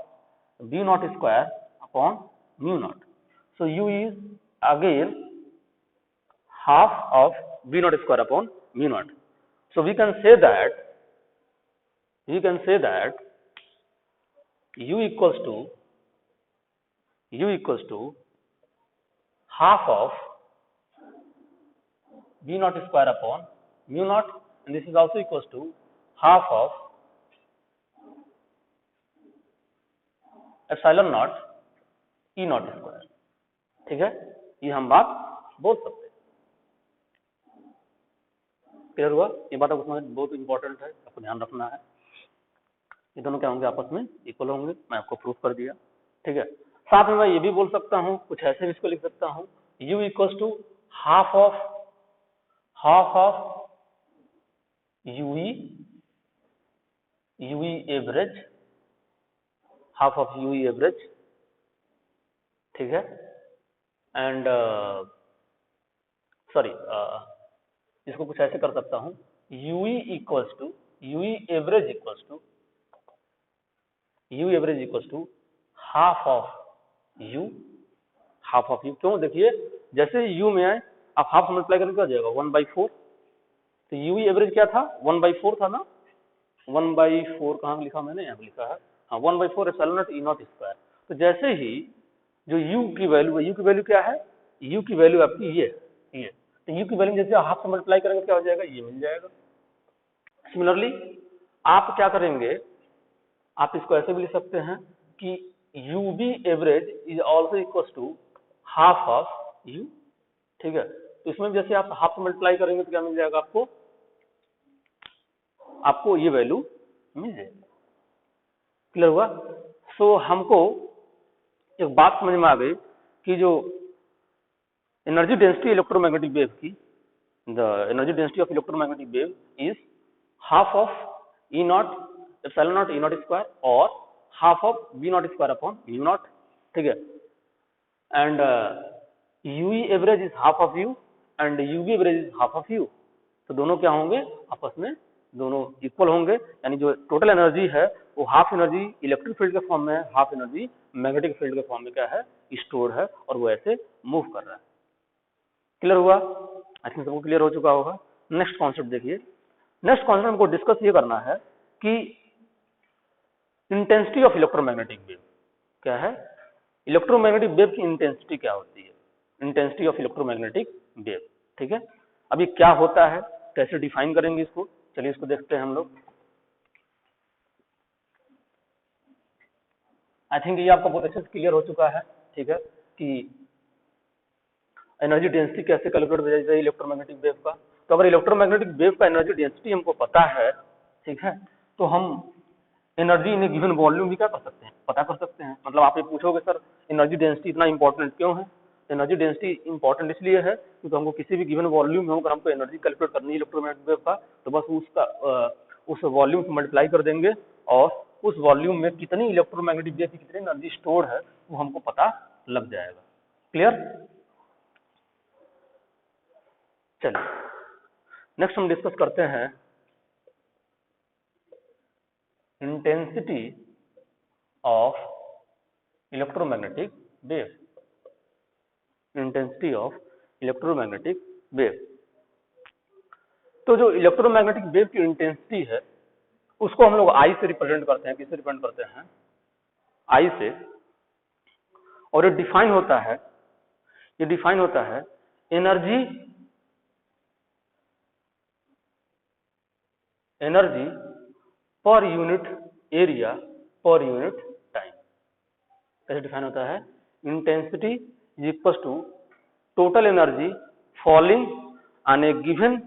b not square upon mu not. So u is again half of b naught square upon mu naught. So we can say that u equals to half of b naught square upon mu naught, and this is also equals to half of epsilon naught e naught square. ठीक है, ये हम बात बोल सकते हैं। क्लियर हुआ? ये बात आपको समझ बहुत इंपॉर्टेंट है, आपको ध्यान रखना है। ये दोनों क्या होंगे, आपस में इक्वल होंगे, मैं आपको प्रूफ कर दिया। ठीक है, साथ में मैं ये भी बोल सकता हूँ, कुछ ऐसे भी इसको लिख सकता हूँ, u equals to half of U E average, half of U E average. ठीक है, एंड सॉरी, इसको कुछ ऐसे कर सकता हूँ, U E average equals to half of U. क्यों? देखिए जैसे यू में आए आप हाफ मल्टीप्लाई करेंगे क्या हो जाएगा, 1/4। तो यूवी एवरेज क्या था, 1/4 था ना, 1/4 कहाँ लिखा मैंने, यहाँ लिखा है, हाँ 1/4 epsilon naught E naught square. तो जैसे ही जो u की वैल्यू है, u की वैल्यू क्या है, u की वैल्यू आपकी ये, तो u की वैल्यू जैसे हाफ से मल्टीप्लाई करेंगे क्या हो जाएगा, ये मिल जाएगा। सिमिलरली आप क्या करेंगे, आप इसको ऐसे भी लिख सकते हैं कि U B average is also equal to half of u, ठीक है। तो इसमें जैसे आप हाफ से मल्टीप्लाई करेंगे तो क्या मिल जाएगा आपको ये वैल्यू मिल जाएगी। क्लियर हुआ। सो हमको एक बात समझ में आ गई कि जो एनर्जी डेंसिटी इलेक्ट्रोमैग्नेटिक वेव की, the energy density of electromagnetic wave is half of E naught epsilon naught E naught square और half of V naught square upon u naught, ठीक है। And u E average is half of u and u V average is half of u. तो दोनों क्या होंगे, आपस में दोनों इक्वल होंगे, यानी जो टोटल एनर्जी है वो हाफ एनर्जी इलेक्ट्रिक फील्ड के फॉर्म में है, हाफ एनर्जी मैग्नेटिक फील्ड के फॉर्म में क्या है, स्टोर है, और वो ऐसे मूव कर रहा है। क्लियर हुआ, आई थिंक सबको क्लियर हो चुका होगा। नेक्स्ट कॉन्सेप्ट देखिए, नेक्स्ट कॉन्सेप्ट हमको डिस्कस ये करना है कि इंटेंसिटी ऑफ इलेक्ट्रोमैग्नेटिक वेव क्या है, इलेक्ट्रोमैग्नेटिक वेव की इंटेंसिटी क्या होती है, इंटेंसिटी ऑफ इलेक्ट्रोमैग्नेटिक वेव, ठीक है। अब ये क्या होता है, कैसे डिफाइन करेंगे इसको, चलिए इसको देखते हैं हम लोग। आई थिंक ये आपको बहुत अच्छे से क्लियर हो चुका है, ठीक है, कि एनर्जी डेंसिटी कैसे कैलकुलेट हो जाए इलेक्ट्रोमैग्नेटिक वेव का। तो अगर इलेक्ट्रोमैग्नेटिक वेव का एनर्जी डेंसिटी हमको पता है, ठीक है, तो हम एनर्जी इन गिवन वॉल्यूम भी क्या कर सकते हैं, पता कर सकते हैं। मतलब आप ये पूछोगे सर एनर्जी डेंसिटी इतना इंपॉर्टेंट क्यों है, एनर्जी डेंसिटी इंपॉर्टेंट इसलिए है क्योंकि हमको किसी भी गिवन वॉल्यूम में अगर हमको एनर्जी कैलकुलेट करनी है इलेक्ट्रोमैग्नेटिक वेव का, तो बस उसका उस वॉल्यूम से मल्टीप्लाई कर देंगे और उस वॉल्यूम में कितनी इलेक्ट्रोमैग्नेटिक वेव की कितनी एनर्जी स्टोर है वो हमको पता लग जाएगा। क्लियर। चलिए नेक्स्ट हम डिस्कस करते हैं intensity of electromagnetic wave, intensity of electromagnetic wave. तो जो इलेक्ट्रोमैग्नेटिक वेव की इंटेंसिटी है उसको हम लोग आई से रिप्रेजेंट करते हैं, किससे रिप्रेजेंट करते हैं, आई से, और ये डिफाइन होता है energy per unit area per unit time. कैसे डिफाइन होता है, intensity is equal to total energy falling on a given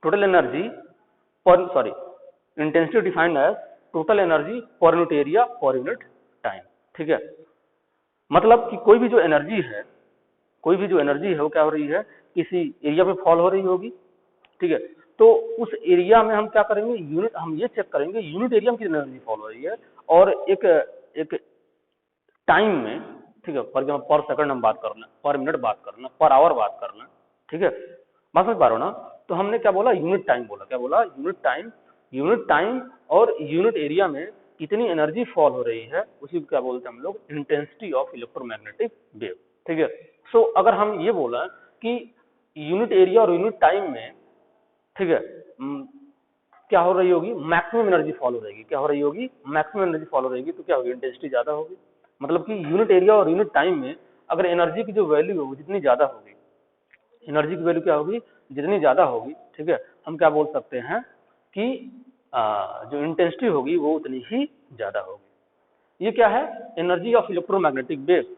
total energy per, sorry, intensity defined as total energy per unit area per unit time, ठीक है। मतलब कि कोई भी जो एनर्जी है वो क्या हो रही है, किसी एरिया पे फॉल हो रही होगी, ठीक है। तो उस एरिया में हम क्या करेंगे, यूनिट, हम ये चेक करेंगे यूनिट एरिया में कितनी एनर्जी फॉल हो रही है, और एक टाइम में, ठीक है, फॉर एग्जाम्पल पर सेकंड हम बात करना, पर मिनट बात करना, पर आवर बात करना, ठीक है, बात समझ पा रहे हो ना। तो हमने क्या बोला, यूनिट टाइम बोला, क्या बोला, यूनिट टाइम और यूनिट एरिया में कितनी एनर्जी फॉल हो रही है उसी को क्या बोलते हैं हम लोग, इंटेंसिटी ऑफ इलेक्ट्रोमैग्नेटिक वेव, ठीक है। सो अगर हम ये बोला कि यूनिट एरिया और यूनिट टाइम में, ठीक है, क्या हो रही होगी, मैक्सिमम एनर्जी फॉल हो रहेगी, क्या हो रही होगी, मैक्सिमम एनर्जी फॉल हो रहेगी, तो क्या होगी, इंटेंसिटी ज्यादा होगी। मतलब कि यूनिट एरिया और यूनिट टाइम में अगर एनर्जी की जो वैल्यू होगी जितनी ज्यादा होगी, एनर्जी की वैल्यू क्या होगी, जितनी ज्यादा होगी, ठीक है, हम क्या बोल सकते हैं कि जो इंटेंसिटी होगी वो उतनी ही ज्यादा होगी। ये क्या है, एनर्जी ऑफ इलेक्ट्रोमैग्नेटिक वेव,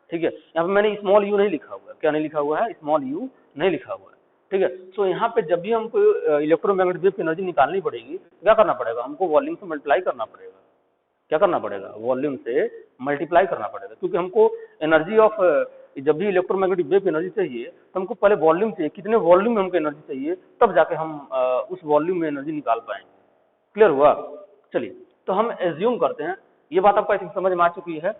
ठीक है। यहाँ पे मैंने स्मॉल यू नहीं लिखा हुआ है, क्या नहीं लिखा हुआ है, स्मॉल यू नहीं लिखा हुआ है, ठीक है। सो यहाँ पे जब भी हमको इलेक्ट्रोमैग्नेटिक वेव की एनर्जी निकालनी पड़ेगी तो क्या करना पड़ेगा, हमको वॉल्यूम से मल्टीप्लाई करना पड़ेगा, क्या करना पड़ेगा, वॉल्यूम से मल्टीप्लाई करना पड़ेगा, क्योंकि हमको एनर्जी ऑफ, जब भी इलेक्ट्रोमैग्नेटिक वेव की एनर्जी चाहिए तो हमको पहले वॉल्यूम चाहिए, कितने वॉल्यूम में हमको एनर्जी चाहिए, तब जाके हम उस वॉल्यूम में एनर्जी निकाल पाएंगे। क्लियर हुआ। चलिए तो हम एज्यूम करते हैं, ये बात आपको आई थिंक समझ में आ चुकी है।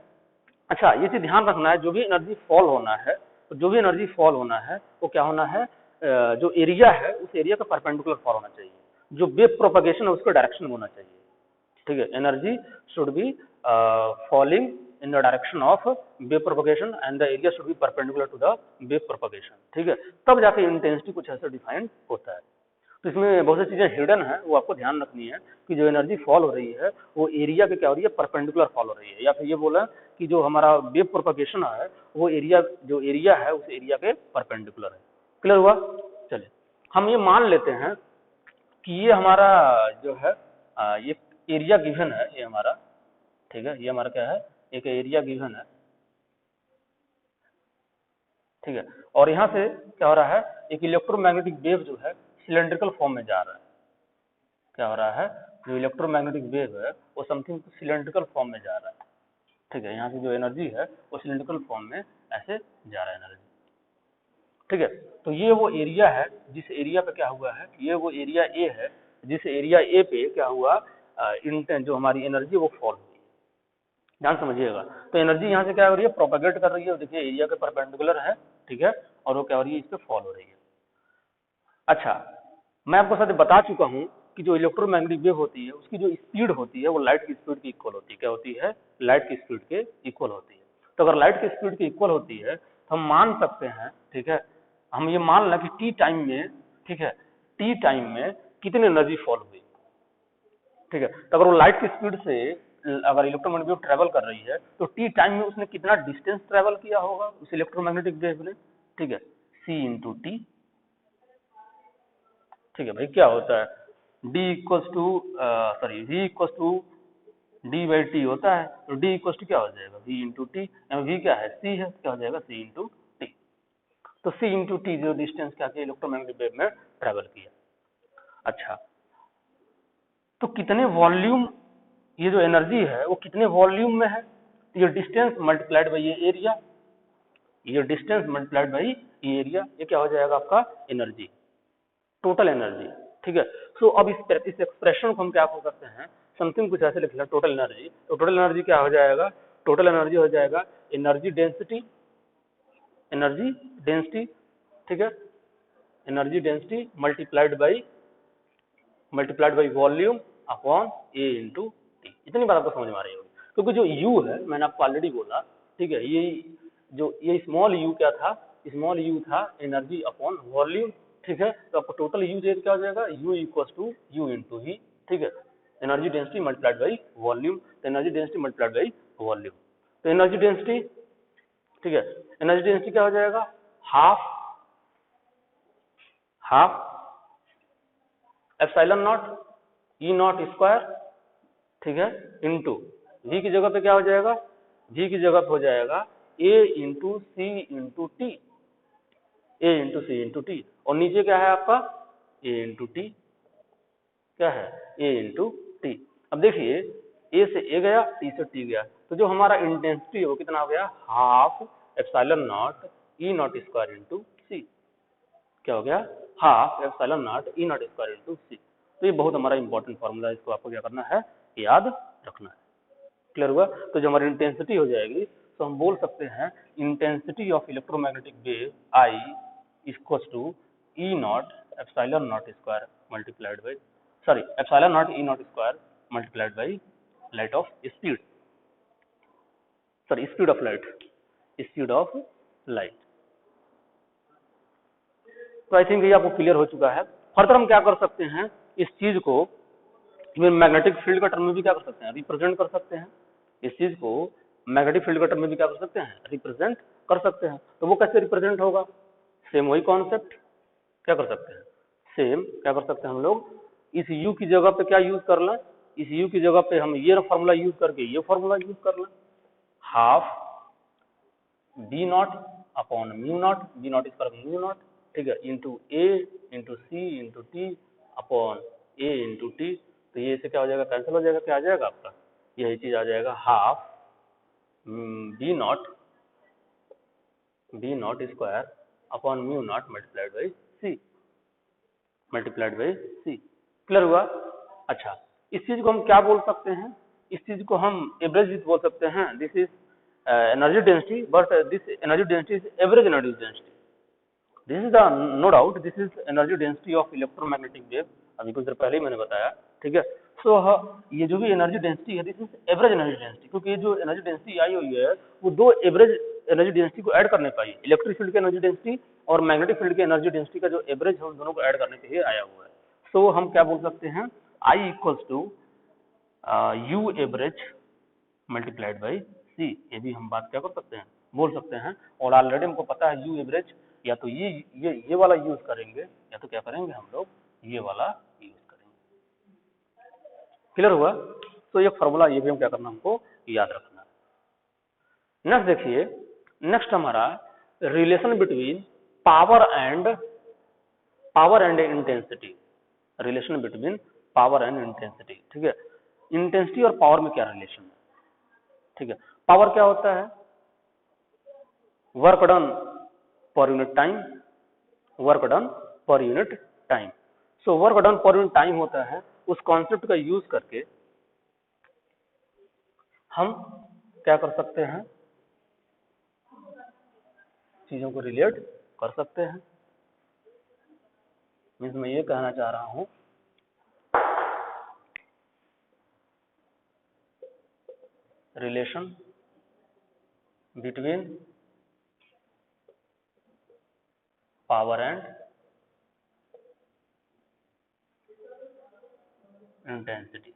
अच्छा, ये चीज ध्यान रखना है, जो भी एनर्जी फॉल होना है, तो जो भी एनर्जी फॉल होना है वो क्या होना है, जो एरिया है उस एरिया का परपेंडिकुलर फॉल होना चाहिए, जो वेव प्रोपगेशन है उसका डायरेक्शन होना चाहिए, ठीक है। Energy should be falling in the direction of wave propagation and the area should be perpendicular to the wave propagation, ठीक है, तब जाके इंटेंसिटी कुछ ऐसा डिफाइन होता है। तो इसमें बहुत सी चीजें हिडन है, वो आपको ध्यान रखनी है कि जो एनर्जी फॉल हो रही है वो एरिया पे क्या हो रही है, परपेंडिकुलर फॉल हो रही है, या फिर ये बोला कि जो हमारा वेव प्रोपगेशन है वो एरिया, जो एरिया है उस एरिया के परपेंडिकुलर है। क्लियर हुआ? चलिए हम ये मान लेते हैं कि ये हमारा जो है ये एरिया गिवन है, ये हमारा, ठीक है, ये हमारा क्या है, एक एरिया गिवन है, ठीक है, और यहाँ से क्या हो रहा है, एक इलेक्ट्रोमैग्नेटिक वेव जो है सिलेंड्रिकल फॉर्म में जा रहा है। क्या हो रहा है, जो इलेक्ट्रोमैग्नेटिक वेव है वो समथिंग सिलेंड्रिकल फॉर्म में जा रहा है, ठीक है, यहाँ से जो एनर्जी है वो सिलेंड्रिकल फॉर्म में ऐसे जा रहा है एनर्जी, ठीक है। तो ये वो एरिया है जिस एरिया पे क्या हुआ है, ये वो एरिया ए है जिस एरिया ए पे क्या हुआ, जो हमारी एनर्जी वो फॉल हुई है, ध्यान समझिएगा। तो एनर्जी यहाँ से क्या हो रही है, प्रोपेगेट कर रही है, देखिए एरिया के परपेंडिकुलर है, ठीक है, और वो क्या हो रही है, इस पे फॉल हो रही है। अच्छा, मैं आपको साथ बता चुका हूँ कि जो इलेक्ट्रोमैग्नेटिक वेव होती है उसकी जो स्पीड होती है वो लाइट की स्पीड के इक्वल होती है। क्या होती है, लाइट की स्पीड के इक्वल होती है। तो अगर लाइट की स्पीड के इक्वल होती है तो हम मान सकते हैं, ठीक है, हम ये मान लें कि टी टाइम में, ठीक है, टी टाइम में कितनी एनर्जी फॉल हुई, ठीक है। तो अगर वो लाइट की स्पीड से अगर इलेक्ट्रोमैग्नेटिक वेव ट्रेवल कर रही है तो टी टाइम में उसने कितना डिस्टेंस ट्रेवल किया होगा उस इलेक्ट्रोमैग्नेटिक वेव ने, ठीक है, सी इंटू टी, ठीक है भाई। क्या होता है, D equals to V equals to D by T होता है, तो डी इक्वल्स टू क्या हो जाएगा, वी इंटू टी, वी क्या है, सी है, क्या हो जाएगा, सी इंटू टी। तो सी इंटू टी जो डिस्टेंस क्या किया इलेक्ट्रोमैग्नेटिक वेव में ट्रेवल किया। अच्छा, तो कितने वॉल्यूम, ये जो एनर्जी है वो कितने वॉल्यूम में है, ये डिस्टेंस मल्टीप्लाइड बाई ये एरिया, ये डिस्टेंस मल्टीप्लाइड बाई ये एरिया, ये क्या हो जाएगा आपका एनर्जी, टोटल एनर्जी, ठीक है। सो अब इस एक्सप्रेशन को हम क्या कर सकते हैं, समथिंग कुछ ऐसे लिख लें, टोटल एनर्जी। तो टोटल एनर्जी क्या हो जाएगा, टोटल एनर्जी हो जाएगा एनर्जी डेंसिटी, एनर्जी डेंसिटी, ठीक है, energy density multiplied by volume upon A into T. इतनी बात आपको समझ में आ रही होगी, क्योंकि जो यू है मैंने आपको ऑलरेडी बोला, ठीक है, ये स्मॉल यू क्या था, स्मॉल यू था एनर्जी अपॉन वॉल्यूम, ठीक है। तो आपको टोटल यू क्या हो जाएगा, u equal to u into ही, ठीक है, energy density multiplied by volume, तो energy density multiplied by volume, तो एनर्जी डेंसिटी, ठीक है, एनर्जी डेंसिटी क्या हो जाएगा, half epsilon naught E naught square, ठीक है, इंटू वी की जगह पे क्या हो जाएगा, वी की जगह पे हो जाएगा ए इंटू सी इंटू टी, ए इंटू सी इंटू टी, और नीचे क्या है आपका ए इंटू टी, क्या है ए इंटू टी। अब देखिए ए से ए गया, टी से टी गया, तो जो हमारा इंटेंसिटी है वो कितना हो गया, half epsilon naught E naught square into C, क्या हो गया, half epsilon naught E naught square into C. तो ये बहुत हमारा इंपॉर्टेंट फॉर्मूला है, इसको आपको क्या करना है, याद रखना है। क्लियर हुआ? तो जो हमारी इंटेंसिटी हो जाएगी तो हम बोल सकते हैं intensity of electromagnetic wave I equals to E naught epsilon naught square multiplied by epsilon naught E naught square multiplied by light of speed, speed of light. तो आई थिंक ये आपको क्लियर हो चुका है। फर्दर हम क्या कर सकते हैं, इस चीज को मैग्नेटिक फील्ड का टर्म में भी क्या कर सकते हैं, रिप्रेजेंट कर सकते हैं। इस चीज को मैग्नेटिक फील्ड का टर्म में भी क्या कर सकते हैं, रिप्रेजेंट कर सकते हैं। तो वो कैसे रिप्रेजेंट होगा, सेम वही कॉन्सेप्ट, क्या कर सकते हैं, सेम क्या कर सकते हैं हम लोग, इस u की जगह पे क्या यूज कर लें, इस u की जगह पे हम ये फॉर्मूला यूज करके ये फॉर्मूला यूज कर लें, half B naught upon mu naught, B naught square mu naught, ठीक है, into A into C into T upon A into T. तो ये से क्या हो जाएगा, कैंसिल हो जाएगा, क्या आ जाएगा आपका, यही चीज आ जाएगा, half B naught square upon mu naught multiplied by C. Clear हुआ? अच्छा, इस चीज को हम क्या बोल सकते हैं, इस चीज को हम एवरेज बोल सकते हैं, this is energy density, but this energy density is average energy density. This is the no doubt, this is energy density of electromagnetic wave, अभी कुछ देर पहले ही मैंने बताया, ठीक है। सो ये जो भी एनर्जी डेंसिटी है this is average energy density, क्योंकि ये जो एनर्जी डेंसिटी आई हुई है वो दो एवरेज एनर्जी डेंसिटी को ऐड करने पाई, इलेक्ट्रिक फील्ड की एनर्जी डेंसिटी और मैग्नेटिक फील्ड की एनर्जी डेंसिटी का जो एवरेज है उन दोनों को ऐड करने पे ही आया हुआ है। सो हम क्या बोल सकते हैं, I equals to u average multiplied by C, ये भी हम बात क्या कर सकते हैं, बोल सकते हैं। और ऑलरेडी हमको पता है यू एवरेज या तो ये वाला यूज करेंगे या तो क्या करेंगे हम लोग ये वाला यूज करेंगे। क्लियर हुआ? तो ये फॉर्मूला ये भी हम क्या करना हमको याद रखना। नेक्स्ट देखिए, नेक्स्ट हमारा relation between power and intensity, relation between power and intensity. ठीक है, इंटेंसिटी और पावर में क्या रिलेशन है? ठीक है, पावर क्या होता है, वर्क डन पर यूनिट टाइम, वर्क डन पर unit time. So work done पर यूनिट टाइम होता है, उस कॉन्सेप्ट का यूज करके हम क्या कर सकते हैं, चीजों को रिलेट कर सकते हैं। मीन्स मैं ये कहना चाह रहा हूं relation between power and intensity,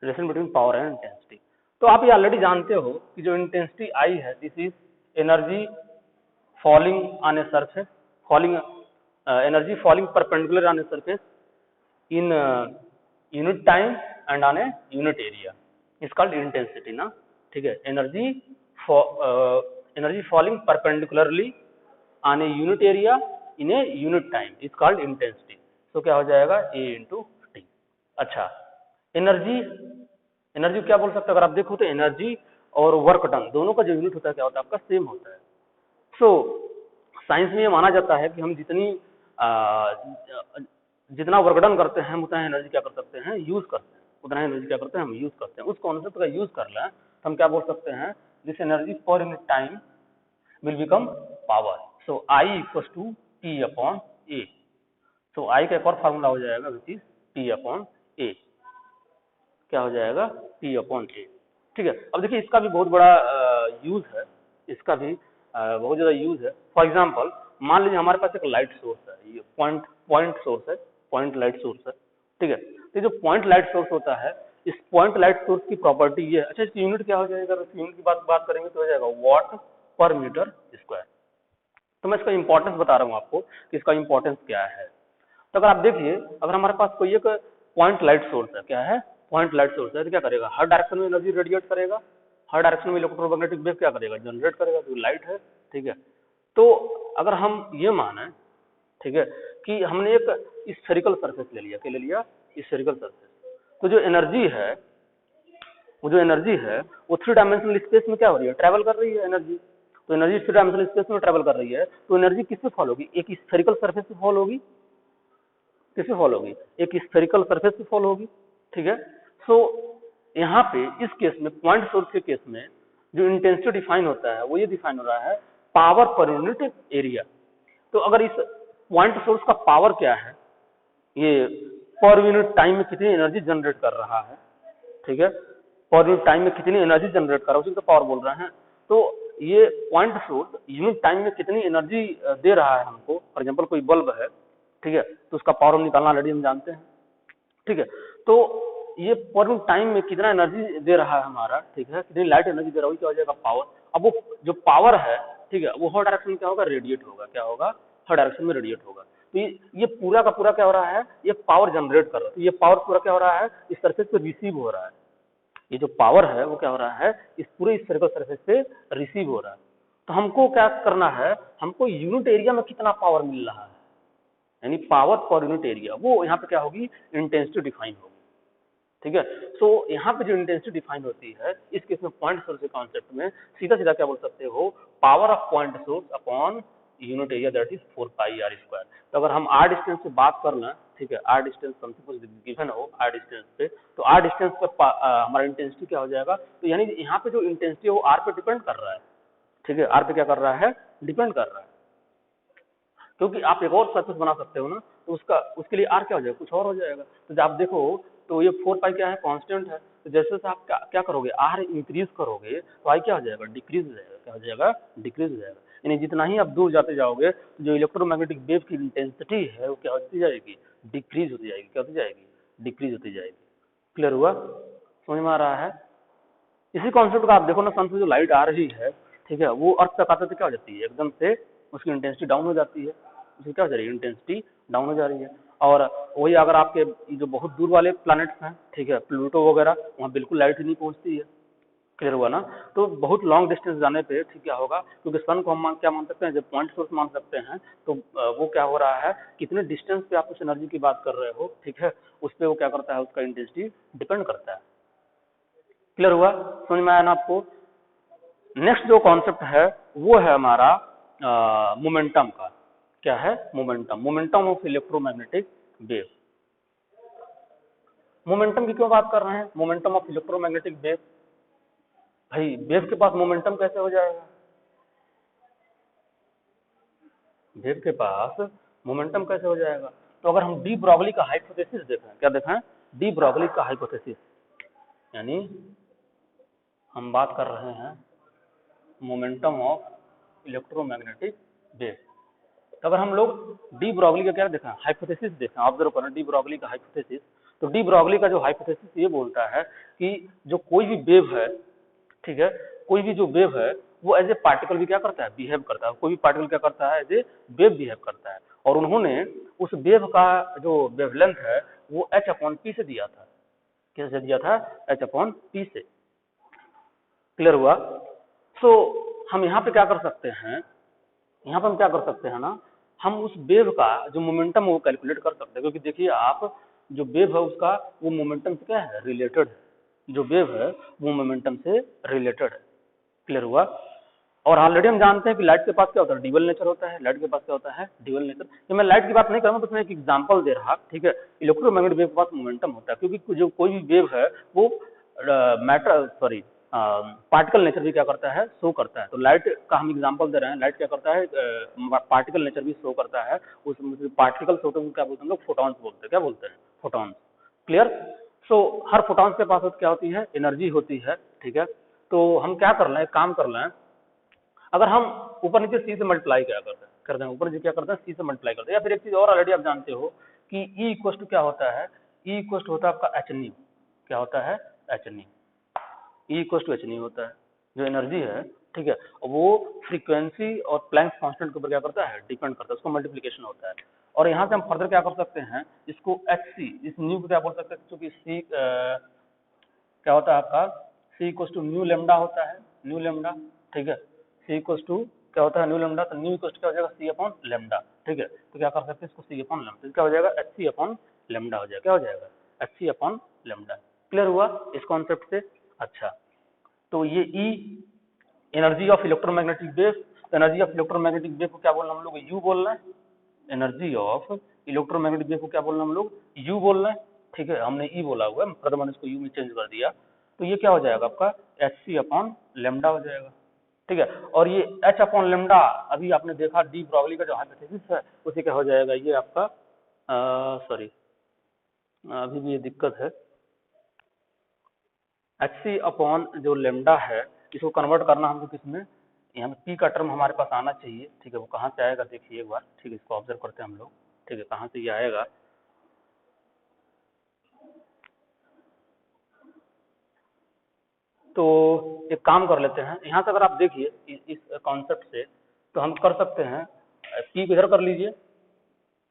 relation between power and intensity. तो आप ये ऑलरेडी जानते हो कि जो इंटेंसिटी आई है this is energy falling on a surface, falling energy falling perpendicular on a surface in unit time and on a unit area is called intensity ना। ठीक है, energy falling perpendicularly on a unit area in a unit time is called intensity. तो क्या हो जाएगा ए इंटू टी। अच्छा, एनर्जी क्या बोल सकते हैं, अगर आप देखो तो एनर्जी और वर्क डन दोनों का जो यूनिट होता है क्या होता है आपका सेम होता है। सो साइंस में ये माना जाता है कि हम जितना वर्क डन करते हैं हम उतना एनर्जी क्या कर सकते हैं, यूज करते हैं, उतना एनर्जी क्या करते हैं हम यूज करते हैं। उस कॉन्सेप्ट का यूज कर लें तो हम क्या बोल सकते हैं, this energy per unit time will become power. So I equal to T upon A. So I का एक और फार्मूला हो जाएगा which is T upon A, क्या हो जाएगा टी अपॉन ए। ठीक है, अब देखिए इसका भी बहुत बड़ा यूज है, इसका भी बहुत ज्यादा यूज है। फॉर एग्जांपल मान लीजिए हमारे पास एक लाइट सोर्स है, ये पॉइंट सोर्स है, पॉइंट लाइट सोर्स है। ठीक है, तो जो पॉइंट लाइट सोर्स होता है, इस पॉइंट लाइट सोर्स की प्रॉपर्टी ये है। अच्छा, इसकी यूनिट क्या हो जाएगा, अगर यूनिट की बात करेंगे तो हो जाएगा वॉट पर मीटर स्क्वायर। तो मैं इसका इंपॉर्टेंस बता रहा हूँ आपको कि इसका इंपॉर्टेंस क्या है। तो अगर आप देखिए, अगर हमारे पास कोई एक पॉइंट लाइट सोर्स है, क्या है, पॉइंट लाइट सोर्स है, तो क्या करेगा, हर डायरेक्शन में एनर्जी रेडिएट करेगा, हर डायरेक्शन में इलेक्ट्रोमैग्नेटिक वेव क्या करेगा, जनरेट करेगा, जो लाइट है। ठीक है, तो अगर हम ये माने, ठीक है, कि हमने एक स्फेरिकल सरफेस ले लिया, क्या ले लिया, स्फेरिकल सरफेस, तो जो एनर्जी है वो 3 डायमेंशनल स्पेस में क्या हो रही है, ट्रैवल कर रही है एनर्जी। तो एनर्जी 3 डायमेंशनल स्पेस में ट्रैवल कर रही है, तो एनर्जी किस पे फॉल होगी, एक स्फेरिकल सरफेस पे फॉल होगी, किससे फॉल होगी, एक स्फेरिकल सरफेस पे फॉल होगी। ठीक है, सो यहाँ पे इस केस में पॉइंट सोर्स के केस में जो इंटेंसिटी डिफाइन होता है वो ये डिफाइन हो रहा है पावर पर यूनिट एरिया। तो अगर इस पॉइंट सोर्स का पावर क्या है, ये पर यूनिट टाइम में कितनी एनर्जी जनरेट कर रहा है, ठीक है, पर यूनिट टाइम में कितनी एनर्जी जनरेट कर रहा है उसी का पावर बोल रहे हैं। तो ये पॉइंट सोर्स यूनिट टाइम में कितनी एनर्जी दे रहा है हमको, फॉर एग्जांपल कोई बल्ब है, ठीक है, तो उसका पावर हम निकालना ऑलरेडी हम जानते हैं। ठीक है, तो ये पर यूनिट टाइम में कितना एनर्जी दे रहा है हमारा, ठीक है, कितनी लाइट एनर्जी दे रहा है, क्या हो जाएगा पावर। अब वो जो पावर है, ठीक है, वो हर डायरेक्शन में क्या होगा, रेडिएट होगा, क्या होगा, हर डायरेक्शन में रेडिएट होगा। तो ये पूरा का पूरा क्या हो रहा है, ये पावर जनरेट कर रहा है। तो ये पावर पूरा क्या हो रहा है, इस सरफेस पे रिसीव हो रहा है। ये जो पावर है वो क्या हो रहा है, इस पूरे स्फेरिकल सरफेस पे रिसीव हो रहा है। तो हमको क्या करना है, हमको यूनिट एरिया में कितना पावर मिल रहा है, यानी पावर पर यूनिट एरिया, वो यहाँ पे क्या होगी, इंटेंसिटी डिफाइन होगी। ठीक है, सो यहाँ पे जो इंटेंसिटी डिफाइन होती है इस केस में पॉइंट सोर्स के कॉन्सेप्ट में सीधा सीधा क्या बोल सकते हो, power of point source upon unit area, that is 4 pi are square. तो अगर हम आर डिस्टेंस से बात कर लें, ठीक है, आर डिस्टेंस समथिंग गिवन हो आर डिस्टेंस पे, तो आर डिस्टेंस पे हमारा इंटेंसिटी क्या हो जाएगा, तो यानी यहाँ पे जो इंटेंसिटी है वो आर पे डिपेंड कर रहा है। ठीक है, आर पे क्या कर रहा है, डिपेंड कर रहा है। क्योंकि आप एक और सरफेस बना सकते हो ना, तो उसके लिए आर क्या हो जाएगा, कुछ और हो जाएगा। तो जब आप देखो तो ये 4 पाई क्या है, कांस्टेंट है। तो जैसे जैसे आप क्या करोगे, आर इंक्रीज करोगे तो आई क्या हो जाएगा, डिक्रीज हो जाएगा। क्या हो जाएगा, डिक्रीज हो जाएगा। यानी जितना ही आप दूर जाते जाओगे तो जो इलेक्ट्रोमैग्नेटिक वेव की इंटेंसिटी है वो क्या होती जाएगी, डिक्रीज होती जाएगी। क्या होती जाएगी, डिक्रीज होती जाएगी। क्लियर हुआ, समझ में आ रहा है। इसी कॉन्सेप्ट का आप देखो ना, सन से जो लाइट आ रही है, ठीक है, वो अर्थ तक आते तो क्या हो जाती है, एकदम से उसकी इंटेंसिटी डाउन हो जाती है। उसकी क्या हो जा रही है, इंटेंसिटी डाउन हो जा रही है। और वही अगर आपके जो बहुत दूर वाले प्लैनेट्स हैं, ठीक है, प्लूटो वगैरह, वहाँ बिल्कुल लाइट ही नहीं पहुंचती है। क्लियर हुआ ना। तो बहुत लॉन्ग डिस्टेंस जाने पे ठीक क्या होगा, क्योंकि सन को हम क्या मान सकते हैं, जब पॉइंट सोर्स मान सकते हैं, तो वो क्या हो रहा है, कितने डिस्टेंस पे आप उस एनर्जी की बात कर रहे हो, ठीक है, उस पर वो क्या करता है, उसका इंटेंसिटी डिपेंड करता है। क्लियर हुआ, समझ में आया ना आपको। नेक्स्ट जो कॉन्सेप्ट है वो है हमारा मोमेंटम का। क्या है, momentum, momentum of electromagnetic wave. Momentum की क्यों बात कर रहे हैं, मोमेंटम ऑफ इलेक्ट्रोमैग्नेटिक वेव। भाई वेव के पास मोमेंटम कैसे हो जाएगा, वेव के पास मोमेंटम कैसे हो जाएगा। तो अगर हम डी ब्रॉगली का हाइपोथेसिस देखें, क्या देखें, डी ब्रॉगली का हाइपोथेसिस, यानी हम बात कर रहे हैं मोमेंटम ऑफ इलेक्ट्रोमैग्नेटिक वेव। तो अगर हम लोग डी ब्रॉगली का क्या देखें, हाइपोथेसिस देखें, ऑब्जर्व करें डी ब्रॉगली का हाइपोथेसिस, तो डी ब्रॉगली का जो हाइपोथेसिस ये बोलता है कि जो कोई भी वेव है, ठीक है, कोई भी जो वेव है वो एज ए पार्टिकल भी क्या करता है, बिहेव करता है। कोई भी पार्टिकल क्या करता है, एज ए वेव बिहेव करता है। और उन्होंने उस वेव का जो वेवलेंथ है वो एच अपॉन पी से दिया था। कैसे दिया था, एच अपॉन पी से। क्लियर हुआ। सो हम यहाँ पे क्या कर सकते हैं, यहाँ पर हम क्या कर सकते हैं ना, हम उस वेव का जो मोमेंटम है वो कैलकुलेट कर सकते हैं। क्योंकि देखिए आप, जो वेव है उसका वो मोमेंटम से क्या है, रिलेटेड है। जो वेव है वो मोमेंटम से रिलेटेड है। क्लियर हुआ। और ऑलरेडी हम जानते हैं कि लाइट के पास क्या होता है, ड्यूअल नेचर होता है। लाइट के पास क्या होता है, ड्यूअल नेचर। ये मैं लाइट की बात नहीं कर रहा हूँ, बस मैं एक एग्जांपल दे रहा, ठीक है। इलेक्ट्रोमैग्नेटिक वेव के पास मोमेंटम होता है, क्योंकि जो कोई भी वेव है वो मैटर सॉरी पार्टिकल नेचर भी क्या करता है, शो करता है। तो लाइट का हम एग्जांपल दे रहे हैं, लाइट क्या करता है, पार्टिकल नेचर भी शो करता है। उस पार्टिकल होते हैं क्या बोलते हैं हम लोग, फोटॉन्स बोलते हैं। क्या बोलते हैं, फोटॉन्स। क्लियर। सो हर फोटॉन्स के पास क्या होती है, एनर्जी होती है, ठीक है। तो हम क्या कर लें, काम कर लें, अगर हम ऊपर नीचे सी से मल्टीप्लाई क्या करते हैं, ऊपर नीचे क्या करते हैं, सी से मल्टीप्लाई करते हैं। या फिर एक चीज और ऑलरेडी आप जानते हो कि ई इक्वल टू क्या होता है, ई इक्वल टू होता है आपका एच न्यू। क्या होता है, H nu. E equal to H nu होता है। जो एनर्जी है, ठीक है, वो फ्रीक्वेंसी और प्लैंक्स कांस्टेंट के ऊपर क्या करता है, डिपेंड करता है, उसको मल्टीप्लीकेशन होता है। और यहाँ से हम फर्दर क्या कर सकते हैं, इसको एच सी, इस न्यू को क्या बोल सकते हैं, क्योंकि सी क्या होता है आपका, सी इक्वल टू न्यू लेमडा होता है, न्यू लेमडा, ठीक है। सी इक्वल टू क्या होता है, न्यू लेमडा। तो न्यू इक्वल क्या हो जाएगा, सी अपॉन लेमडा, ठीक है। तो क्या कर सकते हैं इसको, सी अपॉन लेमडा, क्या हो जाएगा, एच सी अपॉन लेमडा हो जाएगा। क्या हो जाएगा, H C upon lambda. Clear हुआ इस कॉन्सेप्ट से। अच्छा, तो ये E energy of electromagnetic wave. Energy of electromagnetic wave को क्या बोलना हम लोग, यू बोल रहे हैं। एनर्जी ऑफ इलेक्ट्रोमैग्नेटिक वेव को क्या बोलना हम लोग, यू बोल रहे हैं, ठीक है। हमने ई बोला हुआ है, प्रथम इसको यू में चेंज कर दिया। तो ये क्या हो जाएगा आपका, एच सी अपॉन लेमडा हो जाएगा, ठीक है। और ये एच अपॉन लेमडा अभी आपने देखा डी ब्रॉगली का जो हाइपोथेसिस है उसे क्या हो जाएगा, ये आपका सॉरी अभी भी ये दिक्कत है, एच सी अपॉन जो लेमडा है इसको कन्वर्ट करना हमको किसमें, यहाँ पे पी का टर्म हमारे पास आना चाहिए, ठीक है। वो कहाँ से आएगा देखिए एक बार, ठीक है, इसको ऑब्जर्व करते हैं हम लोग, ठीक है, कहाँ से ये आएगा। तो एक काम कर लेते हैं, यहाँ से अगर आप देखिए इस कॉन्सेप्ट से तो हम कर सकते हैं, पी को इधर कर लीजिए,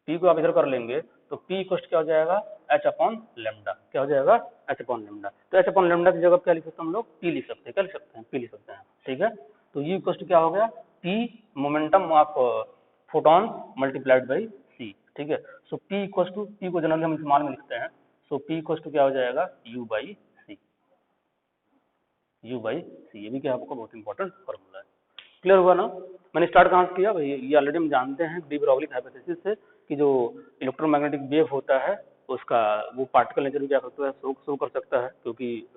पी को आप इधर कर लेंगे तो पी कोस्ट क्या हो जाएगा, एच अपॉन लेमडा। क्या हो जाएगा, एच अपॉन लेमडा। तो एच अपॉन लेमडा की जगह क्या लिख सकते हैं हम लोग, पी लिख सकते हैं। क्या लिख सकते हैं, पी लिख सकते हैं, ठीक है। तो यू कोस्ट क्या हो गया, P momentum of photon multiplied by C, ठीक है। So P equal to, P को जनरली हम इस्तेमाल में लिखते हैं, सो पी इक्वल टू क्या हो जाएगा, u by C, u by C. ये भी क्या आपको बहुत इंपॉर्टेंट फॉर्मूला है। क्लियर हुआ ना। मैंने स्टार्ट कहाँ से किया भाई, ये ऑलरेडी हम जानते हैं डी ब्रॉगली हाइपोथेसिस से कि जो इलेक्ट्रोमैग्नेटिक वेव होता है उसका वो पार्टिकल नेचर क्या करता है, शो कर सकता है। क्योंकि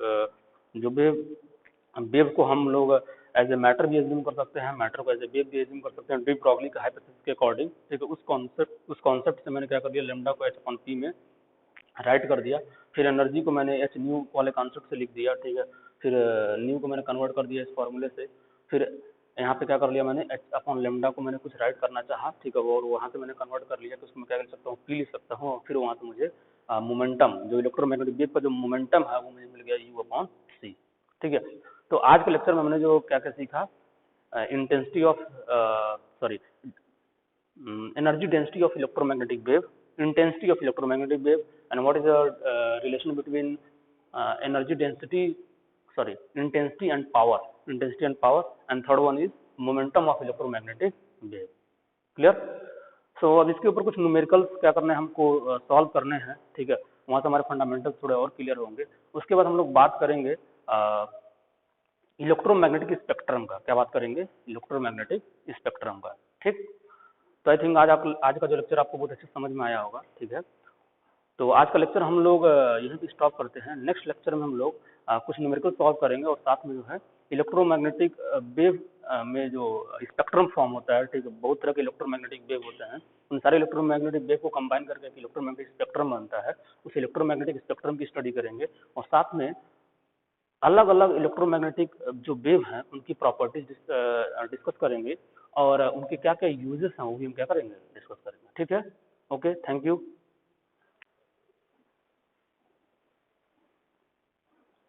जो वेव को हम लोग एज ए मैटर भी एज्यूम कर सकते हैं, मैटर को एज ए वेव भी एज्यूम कर सकते हैं, डी ब्रॉगली के हाइपोथेसिस के अकॉर्डिंग, ठीक है। उस कॉन्सेप्ट से मैंने क्या कर दिया, लेमडा को एच अपॉन पी में राइट कर दिया। फिर एनर्जी को मैंने एच न्यू वाले कॉन्सेप्ट से लिख दिया, ठीक है। फिर न्यू को मैंने कन्वर्ट कर दिया इस फॉर्मूले से। फिर यहाँ पे क्या कर लिया मैंने, एच अपॉन लेमडा को मैंने कुछ राइट करना चाहा, ठीक है, और वहाँ से मैंने कन्वर्ट कर लिया, तो उसको मैं क्या कर सकता हूँ, पी लिख सकता हूँ। फिर वहाँ से मुझे मोमेंटम, जो इलेक्ट्रोमैग्नेटिक वेव का जो मोमेंटम है वो मुझे मिल गया यू अपॉन सी, ठीक है। तो आज के लेक्चर में हमने जो क्या क्या सीखा, intensity of sorry energy density of electromagnetic wave, intensity of electromagnetic wave, and what is the relation between energy density, sorry, intensity and power, and third one is momentum of electromagnetic wave. Clear? So अब इसके ऊपर कुछ न्यूमेरिकल्स क्या करने हैं, हमको सॉल्व करने हैं, ठीक है। वहाँ से हमारे फंडामेंटल्स थोड़े और क्लियर होंगे। उसके बाद हम लोग बात करेंगे इलेक्ट्रोमैग्नेटिक स्पेक्ट्रम का। क्या बात करेंगे? इलेक्ट्रोमैग्नेटिक स्पेक्ट्रम का, ठीक। तो आई थिंक आज का जो लेक्चर आपको बहुत अच्छे समझ में आया होगा, ठीक है। तो आज का लेक्चर हम लोग यहीं पे स्टॉप करते हैं। नेक्स्ट लेक्चर में हम लोग कुछ न्यूमेरिकल सॉल्व करेंगे, और साथ में जो है इलेक्ट्रोमैग्नेटिक वेव में जो स्पेक्ट्रम फॉर्म होता है, ठीक है, बहुत तरह के इलेक्ट्रोमैग्नेटिक वेव होते हैं, उन सारे इलेक्ट्रोमैग्नेटिक वेव को कंबाइन करके एक इलेक्ट्रोमैग्नेटिक स्पेक्ट्रम बनता है। उस इलेक्ट्रोमैग्नेटिक स्पेक्ट्रम की स्टडी करेंगे, और साथ में अलग अलग इलेक्ट्रोमैग्नेटिक जो वेव हैं उनकी प्रॉपर्टीज डिस्कस करेंगे, और उनके क्या क्या यूजेस हैं वो भी हम क्या करेंगे, डिस्कस करेंगे, ठीक है। Okay, thank you.